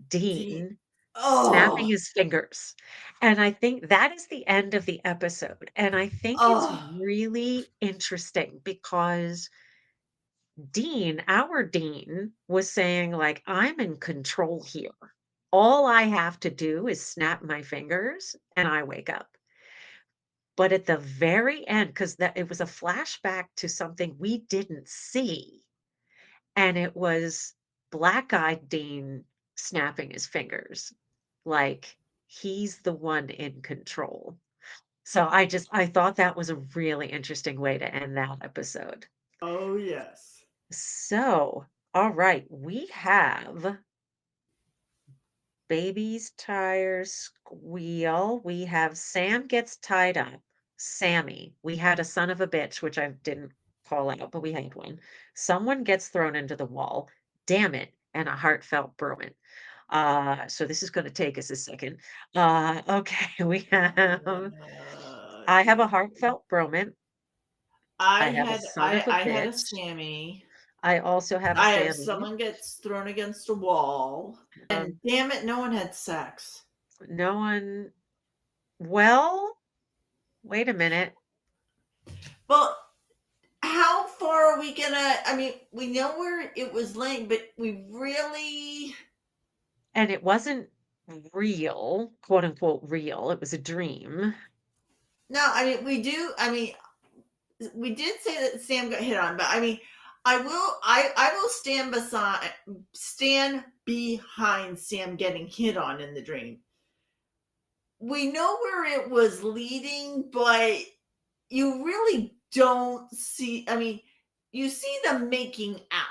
Dean. Dean snapping Oh, his fingers, and I think that is the end of the episode, and I think it's oh, really interesting because our Dean, was saying, like, "I'm in control here. All I have to do is snap my fingers and I wake up." But at the very end, because that it was a flashback to something we didn't see, and it was black-eyed Dean snapping his fingers, like, he's the one in control. So I thought that was a really interesting way to end that episode. oh, yes. So, all right, we have baby's tires squeal. We have Sam gets tied up. Sammy. We had a son of a bitch, which I didn't call out, but we had one. Someone gets thrown into the wall. Damn it. And a heartfelt Bruin. So this is going to take us a second. Okay, we have I have a Okay. heartfelt Bruin. I have a son of a I had a bitch. Sammy. I also have a I have Sammy. someone gets thrown against a wall, and Um, damn it, no one had sex. no one. Well, wait a minute. Well, how far are we gonna? I mean, we know where it was laying, but we really And it wasn't real, quote unquote real. It was a dream. no. I mean, we do. I mean, we did say that Sam got hit on, but I mean, I will stand behind Sam getting hit on in the dream. We know where it was leading, but you really don't see. I mean, you see them making out.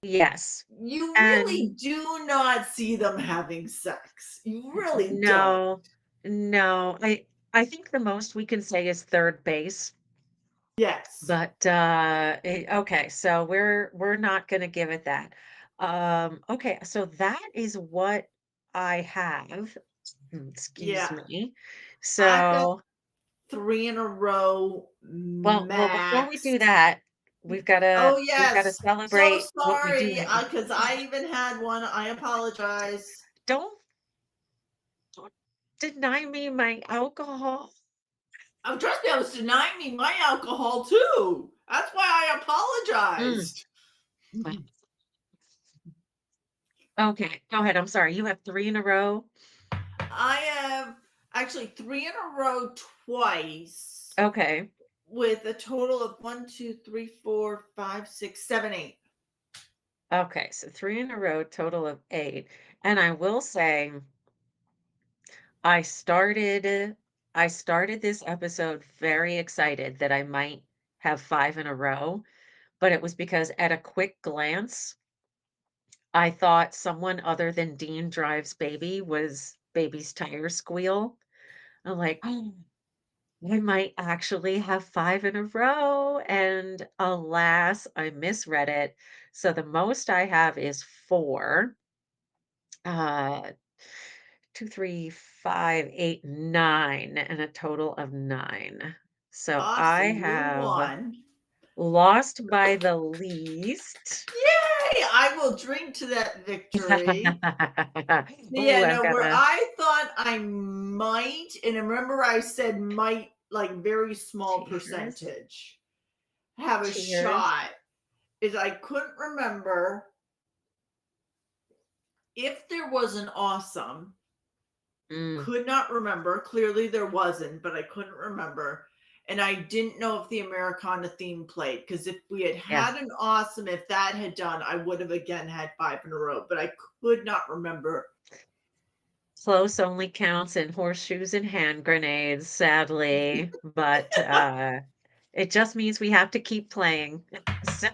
Yes. You really And do not see them having sex. You really don't. no, no. I think the most we can say is third base. Yes. But okay, so we're not gonna give it that. Okay, so that is what I have. Excuse Yeah. me. I've got So 3 in a row well, before we max. do that, Oh, we've gotta yes. So celebrate what we do sorry, have. because I even had one. I apologize. Don't don't deny me my alcohol. Trust me, I was denying me my alcohol too. That's why I Mm. apologized. Okay, go ahead. I'm sorry. You have 3 in a row? I have actually 3 in a row twice Okay. with a total of 1, 2, 3, 4, 5, 6, 7, 8. Okay, so 3 in a row, total of 8. And I will say I started I started this episode very excited that I might have 5 in a row, but it was because at a quick glance, I thought someone other than Dean Drives Baby was Baby's tire squeal. I'm like, "Oh, I might actually have 5 in a row," and alas, I misread it. So the most I have is 4, uh, 2, 3, 5, 8, 9, and a total of 9. So I Awesome, you have won. lost by the least. Yay! I will drink to that victory. Ooh, Yeah, I've no, got where a I thought I might, and remember I said might, like, very small cheers. percentage, have a Cheers. shot, is I couldn't remember if there was an awesome, Mm, could not remember, clearly there wasn't, but I couldn't remember, and I didn't know if the Americana theme played. Because if we had yeah. had an awesome, if that had done, I would have again had 5 in a row, but I could not remember. Close only counts in horseshoes and hand grenades, sadly, but, it just means we have to keep playing. So,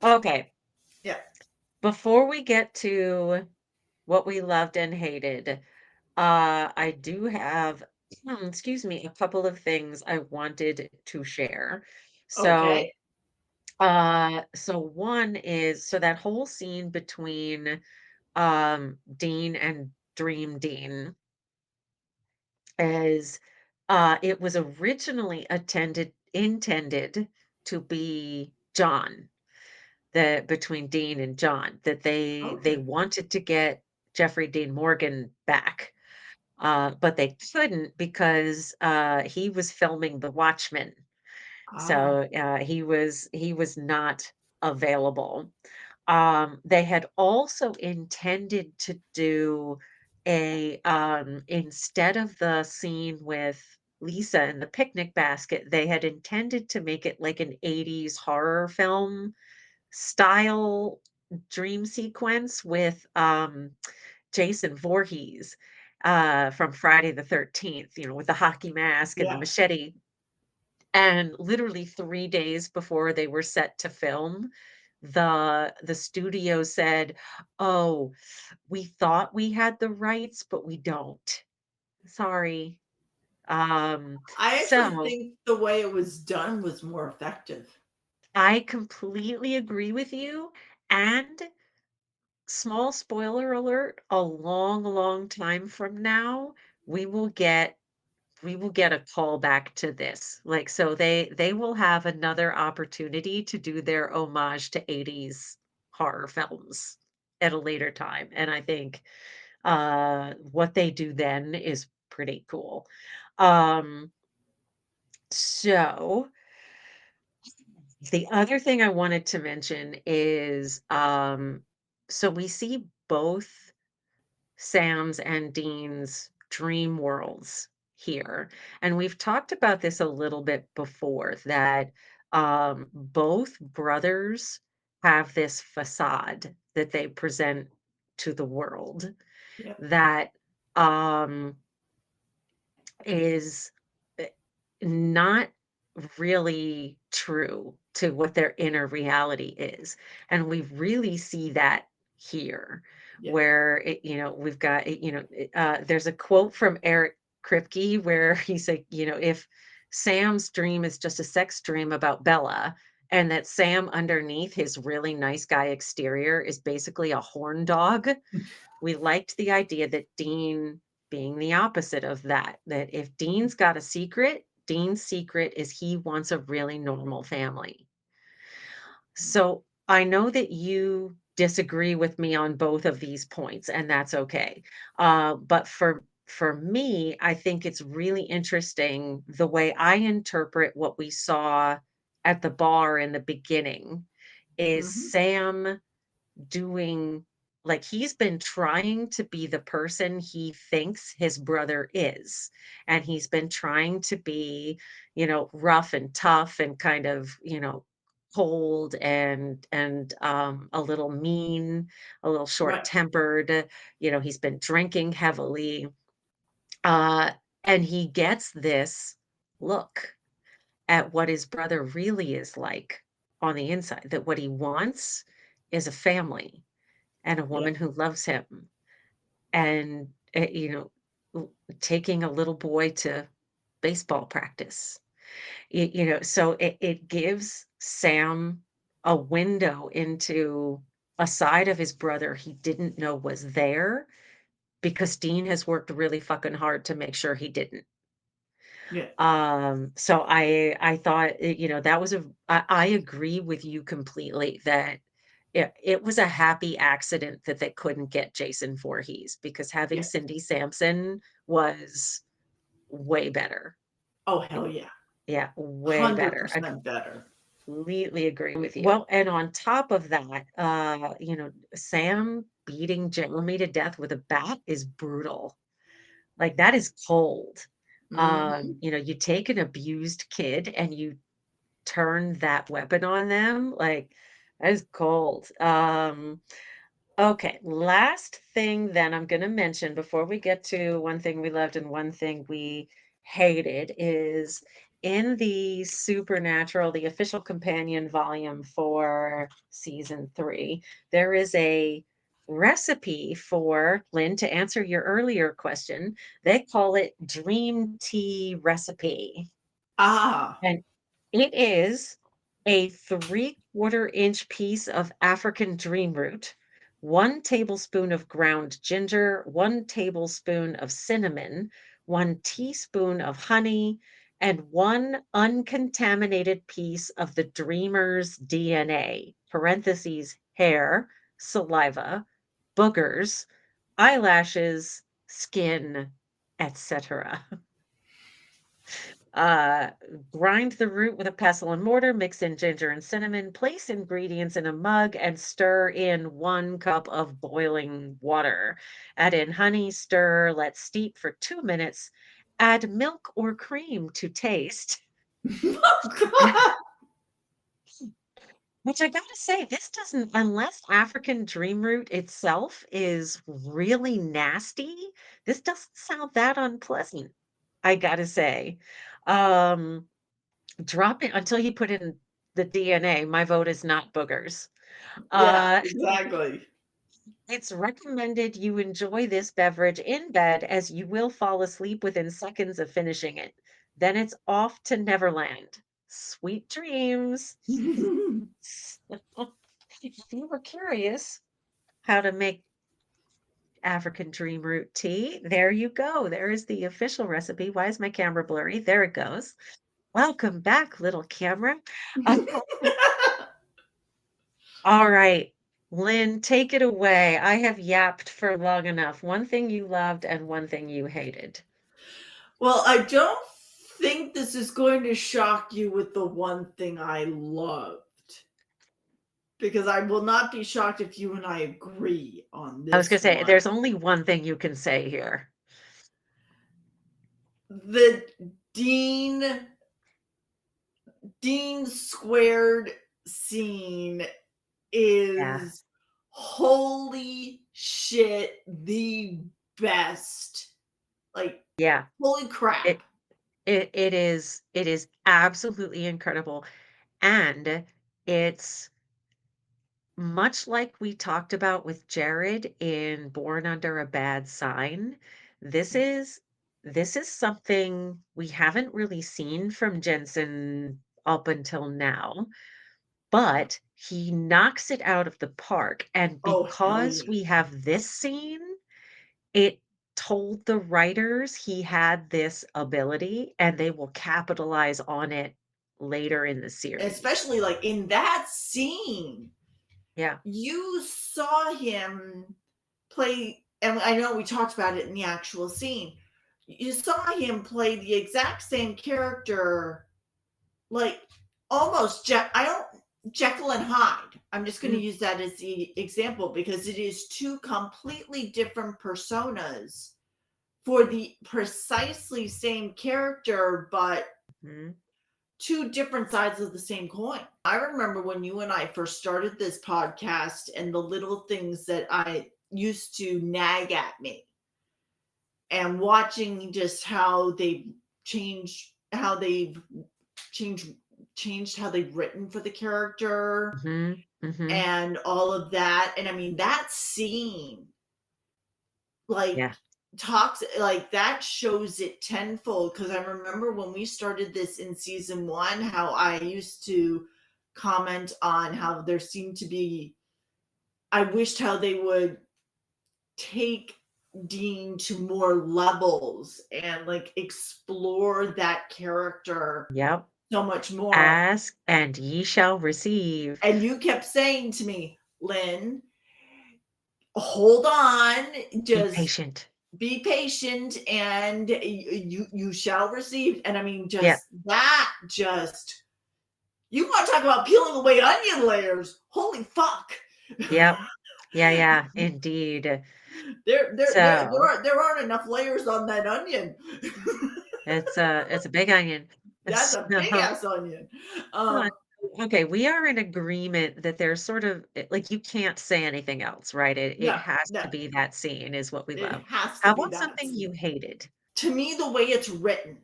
okay, Yeah, before we get to what we loved and hated, I do have, excuse me, a couple of things I wanted to share. So, okay, so one is, so that whole scene between, Dean and Dream Dean is, it was originally intended to be John, the between Dean and John, that they okay. wanted to get Jeffrey Dean Morgan back, but they couldn't because, he was filming The Watchmen, Ah, so, he was not available. They had also intended to do instead of the scene with Lisa in the picnic basket, they had intended to make it like an 80s horror film style dream sequence with, Jason Voorhees, from Friday the 13th, with the hockey mask and the yeah. machete. And literally 3 days before they were set to film, the studio said, "Oh, we thought we had the rights, but we don't. Sorry." I actually So think the way it was done was more effective. I completely agree with you, and small spoiler alert, a long, long time from now, we will get we will get a call back to this. Like, so they will have another opportunity to do their homage to 80s horror films at a later time. And I think what they do then is pretty cool. Um, so the other thing I wanted to mention is so we see both Sam's and Dean's dream worlds here. And we've talked about this a little bit before that both brothers have this facade that they present to the world Yep. that um, is eh, not really true to what their inner reality is. And we really see that here, Yeah. where we've got there's a quote from Eric Kripke where he's like, if Sam's dream is just a sex dream about Bella, and that Sam underneath his really nice guy exterior is basically a horn dog, we liked the idea that Dean being the opposite of that, that if Dean's got a secret, Dean's secret is he wants a really normal family. So I know that you disagree with me on both of these points, and that's okay. But for me, I think it's really interesting the way I interpret what we saw at the bar in the beginning is Mhm. Sam doing Like, he's been trying to be the person he thinks his brother is, and he's been trying to be, rough and tough and kind of, cold and a little mean, a little Right. short-tempered. He's been drinking heavily, uh, and he gets this look at what his brother really is like on the inside, that what he wants is a family and a Yeah. woman who loves him and, taking a little boy to baseball practice. So it gives Sam a window into a side of his brother he didn't know was there because Dean has worked really fucking hard to make sure he didn't. Yeah. So I thought, that was I agree with you completely that it was a happy accident that they couldn't get Jason Voorhees because having Yeah. Cindy Sampson was way better. Oh, hell yeah. Yeah, way better. I 100% better. completely agree with you. Yeah. Well, and on top of that, Sam beating Jeremy to death with a bat is brutal. Like, that is cold. Mhm. You take an abused kid and you turn that weapon on them, like, that is cold. Okay, last thing then I'm gonna mention before we get to one thing we loved and one thing we hated is in the Supernatural, the official companion volume for season 3, there is a recipe for Lynn, to answer your earlier question, they call it dream tea recipe. Ah. And it is a 3/4 inch piece of African dream root, 1 tablespoon of ground ginger, 1 tablespoon of cinnamon, 1 teaspoon of honey, and 1 uncontaminated piece of the dreamer's DNA, parentheses, hair, saliva, boogers, eyelashes, skin, etc. Uh, Grind the root with a pestle and mortar, mix in ginger and cinnamon, place ingredients in a mug, and stir in 1 cup of boiling water. Add in honey, stir, let steep for 2 minutes. Add milk or cream to taste. Oh, Which I gotta say, this doesn't, unless African dream root itself is really nasty, this doesn't sound that unpleasant, I gotta say. Um, Drop it until you put in the DNA. My vote is not boogers. yeah, Uh, exactly. it's recommended you enjoy this beverage in bed as you will fall asleep within seconds of finishing it. Then it's off to Neverland. Sweet dreams. If you were curious how to make African dream root tea, there you go. There is the official recipe. Why is my camera blurry? There it goes. Welcome back, little camera. All right, Lynn, take it away. I have yapped for long enough. One thing you loved and one thing you hated. Well, I don't think this is going to shock you with the one thing I loved, because I will not be shocked if you and I agree on I was gonna this say, one. there's only one thing you can say here. The Dean Dean squared scene Yeah, is, holy shit, the best. Like, yeah. holy crap. It it is absolutely incredible. And it's much like we talked about with Jared in Born Under a Bad Sign. This is this is something we haven't really seen from Jensen up until now, but he knocks it out of the park. And Oh, hell because yeah. we have this scene, it told the writers he had this ability and they will capitalize on it later in the series. Especially like in that scene, Yeah. you saw him play, and I know we talked about it in the actual scene. You saw him play the exact same character, like almost. I don't. Jekyll and Hyde. I'm just going to Mm, use that as the example because it is two completely different personas for the precisely same character, but mhm, two different sides of the same coin. I remember when you and I first started this podcast and the little things that I used to nag at me and watching just how they've changed, how they've changed changed how they've written for the character mhm, mhm. and all of that. And I mean, that scene, like, Yeah. talks like that shows it tenfold. Because I remember when we started this in season one, how I used to comment on how there seemed to be, I wished how they would take Dean to more levels and like explore that character Yep. so much more. Ask and ye shall receive. And you kept saying to me, Lynn, hold on, Be just patient. be patient and you shall receive. And I mean, Yep. just that, just, you want to talk about peeling away onion layers, holy fuck. Yep. Yeah, yeah, indeed. So, There aren't enough layers on that onion. it's a big onion. That's a big So, ass onion. uh, um okay, we are in agreement that there's sort of like, you can't say anything else, right? It no, has no, to be that scene is what we it love. has to How be about that something you scene. hated? To me, the way it's written,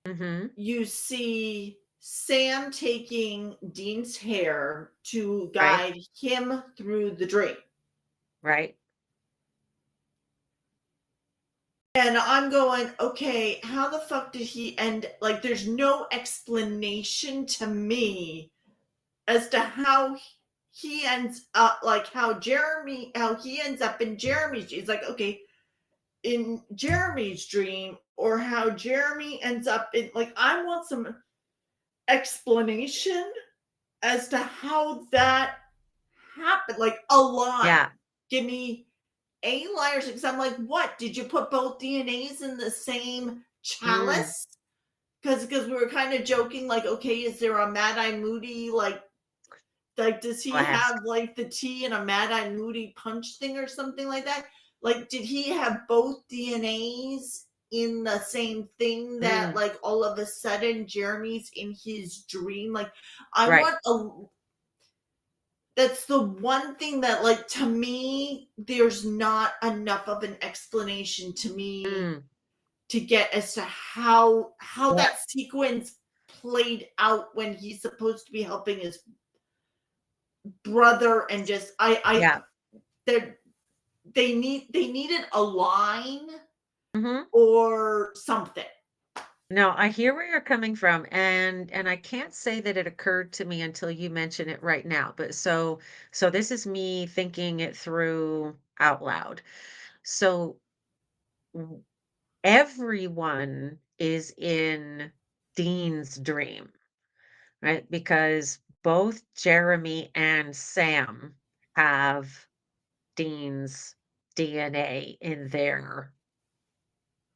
Mhm. you see Sam taking Dean's hair to Right? guide him through the dream. Right? And I'm going, okay, how the fuck did he end? Like, there's no explanation to me as to how he ends up, like, how he ends up in Jeremy's. It's like, okay, in Jeremy's dream, or how Jeremy ends up in, like, I want some explanation as to how that happened. Like, a line. Yeah. Give me a liars, because I'm like, what? Did you put both DNAs in the same Mm. chalice? Because we were kind of joking, like, okay, is there a Mad Eye Moody, like does he Glass. have like the tea and a Mad Eye Moody punch thing or something like that? Like, did he have both DNAs in the same thing that Mm. like all of a sudden Jeremy's in his dream? Like, I Right. want a that's the one thing that, like, to me, there's not enough of an explanation to me Mm. to get as to how Yeah. that sequence played out when he's supposed to be helping his brother. And just I Yeah. they they needed a line Mhm. or something. No, I hear where you're coming from, and I can't say that it occurred to me until you mention it right now. But so this is me thinking it through out loud. So w- everyone is in Dean's dream, right? Because both Jeremy and Sam have Dean's DNA in their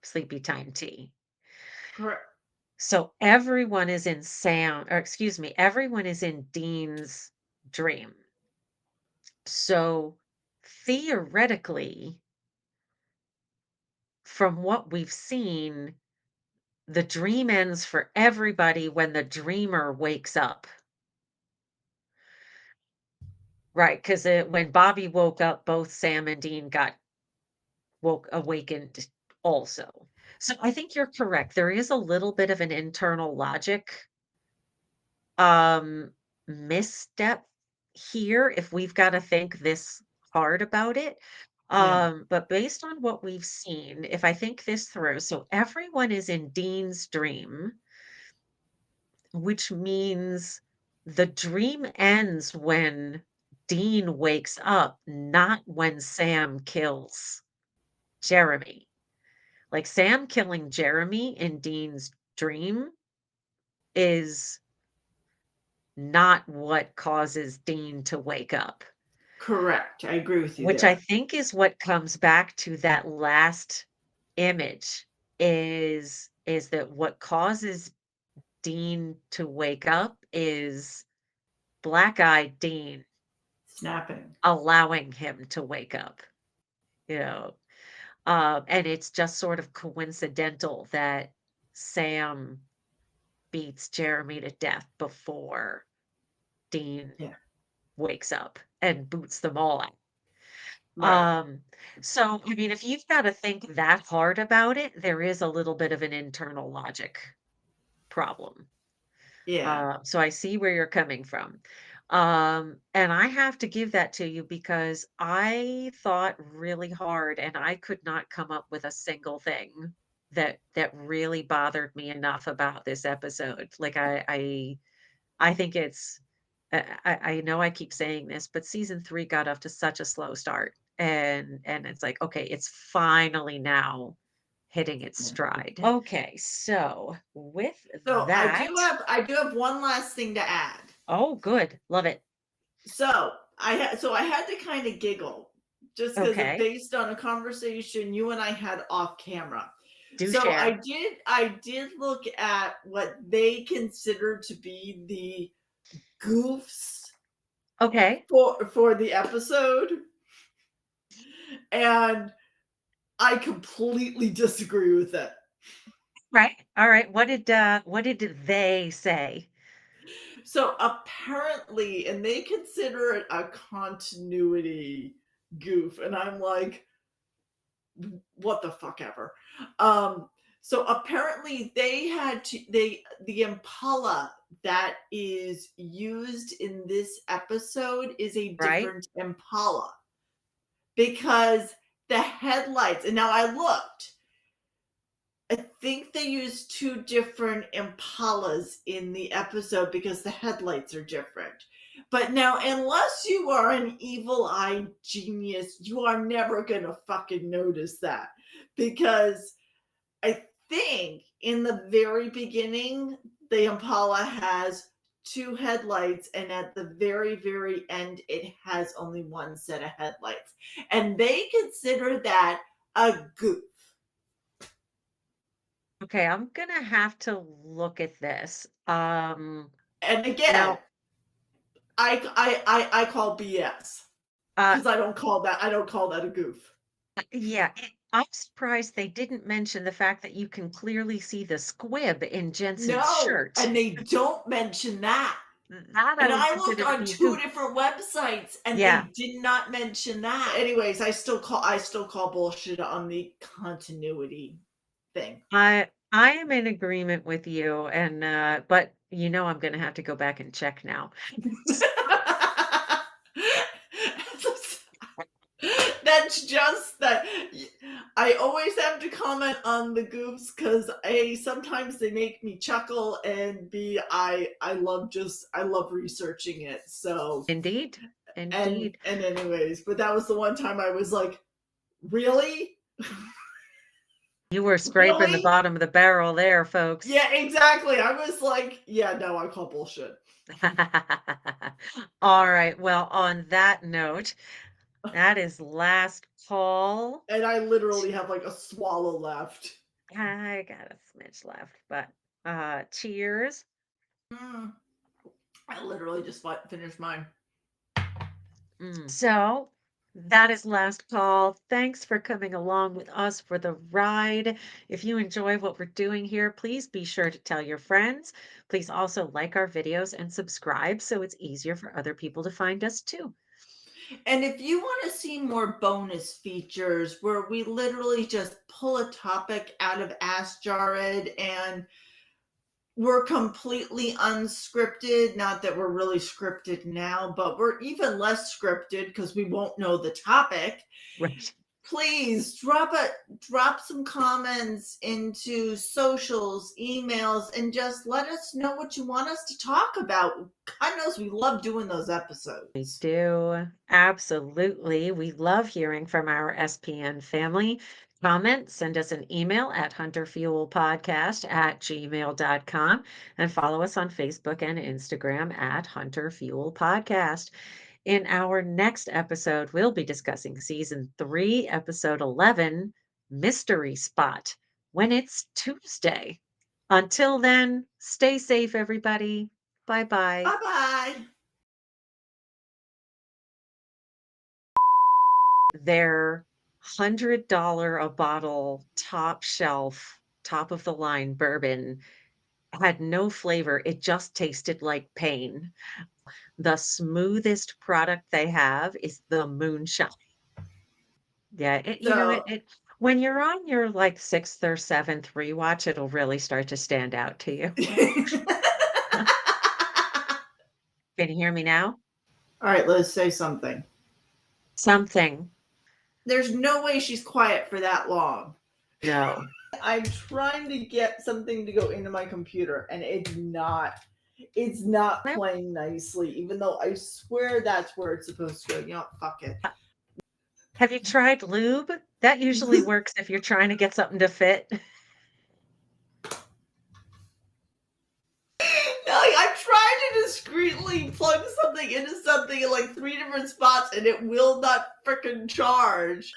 sleepy time tea. Correct. So everyone is in Sam, or excuse me, everyone is in Dean's dream. So theoretically, from what we've seen, the dream ends for everybody when the dreamer wakes up. Right, because when Bobby woke up, both Sam and Dean got woke awakened also. So I think you're correct. There is a little bit of an internal logic um misstep here if we've got to think this hard about it. Yeah. But based on what we've seen, if I think this through, so everyone is in Dean's dream, which means the dream ends when Dean wakes up, not when Sam kills Jeremy. Like Sam killing Jeremy in Dean's dream is not what causes Dean to wake up, Correct. I agree with you which I there. think is what comes back to that last image is that what causes Dean to wake up is black-eyed Dean Snapping. allowing him to wake up, you know? And it's just sort of coincidental that Sam beats Jeremy to death before Dean Yeah. wakes up and boots them all out. Right. Um, so, I mean, if you've gotta think that hard about it, there is a little bit of an internal logic problem. Yeah. So I see where you're coming from. And I have to give that to you because I thought really hard and I could not come up with a single thing that really bothered me enough about this episode. Like I think it's I know I keep saying this, but season 3 got off to such a slow start. And it's like, okay, it's finally now hitting its Yeah. stride. Okay, so with So that, I do have one last thing to add. oh, good. Love it. So I had to kind of giggle just because of Okay. based on a conversation you and I had off camera. Do So share. I did look at what they consider to be the goofs Okay. for the episode, and I completely disagree with it. Right. All right. What did they say? So apparently, and they consider it a continuity goof, and I'm like, what the fuck ever. So apparently they had to the Impala that is used in this episode is a Right? different Impala because the headlights, and now I looked, I think they used two different Impalas in the episode because the headlights are different. But now, unless you are an evil eye genius, you are never going to fucking notice that. Because I think in the very beginning, the Impala has two headlights, and at the very, very end, it has only one set of headlights. And they consider that a goof. Okay, I'm gonna have to look at this. And again, Now, I call BS uh, because I don't call that a goof. yeah, I'm surprised they didn't mention the fact that you can clearly see the squib in Jensen's No, shirt. and they don't mention that. That I And would I looked consider to on be a two goof. different websites and Yeah, they did not mention that. Anyways, I still call bullshit on the continuity thing. I am in agreement with you, and but I'm gonna have to go back and check now. That's just that I always have to comment on the goofs because A, sometimes they make me chuckle, and B, I love researching it. So Indeed, indeed. and anyways, but that was the one time I was like, really? You were scraping the Really? bottom of the barrel there, folks. Yeah, exactly. I was like, yeah, no, I call bullshit. All right. Well, on that note, that is last call. And I literally have like a swallow left. I got a smidge left, but cheers. Mm, I literally just finished mine. So that is last call. Thanks for coming along with us for the ride. If you enjoy what we're doing here, please be sure to tell your friends. Please also like our videos and subscribe so it's easier for other people to find us too. And if you want to see more bonus features where we literally just pull a topic out of Ask Jared and we're completely unscripted, not that we're really scripted now, but we're even less scripted because we won't know the topic. Right. Please drop some comments into socials, emails, and just let us know what you want us to talk about. God knows we love doing those We episodes. do. Absolutely. We love hearing from our SPN family. Comment, send us an email at hunterfuelpodcast@gmail.com and follow us on Facebook and Instagram at Hunter Fuel Podcast. In our next episode, we'll be discussing season 3, episode 11, Mystery Spot, when it's Tuesday. Until then, stay safe, everybody. Bye bye. Bye bye. Their $100 a bottle, top shelf, top of the line bourbon had no flavor, it just tasted like pain. The smoothest product they have is the moonshine. Yeah, So it when you're on your, like, 6th or 7th rewatch, it'll really start to stand out to you. Can you hear me now? all right, let's say something. Something. There's no way she's quiet for that long. No. I'm trying to get something to go into my computer and it's not Well, playing nicely, even though I swear that's where it's supposed to go. You know what? Fuck it. have you tried lube? That usually works if you're trying to get something to fit. No, I'm trying to discreetly plug something into something in like 3 different spots and it will not freaking charge.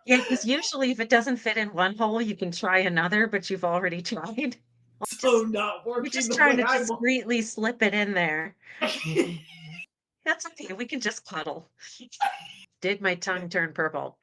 Yeah, because usually if it doesn't fit in one hole, you can try another, but you've already tried. So Just not you're working just the trying way to I want. discreetly slip it in there. That's okay, we can just cuddle. Did my tongue turn purple?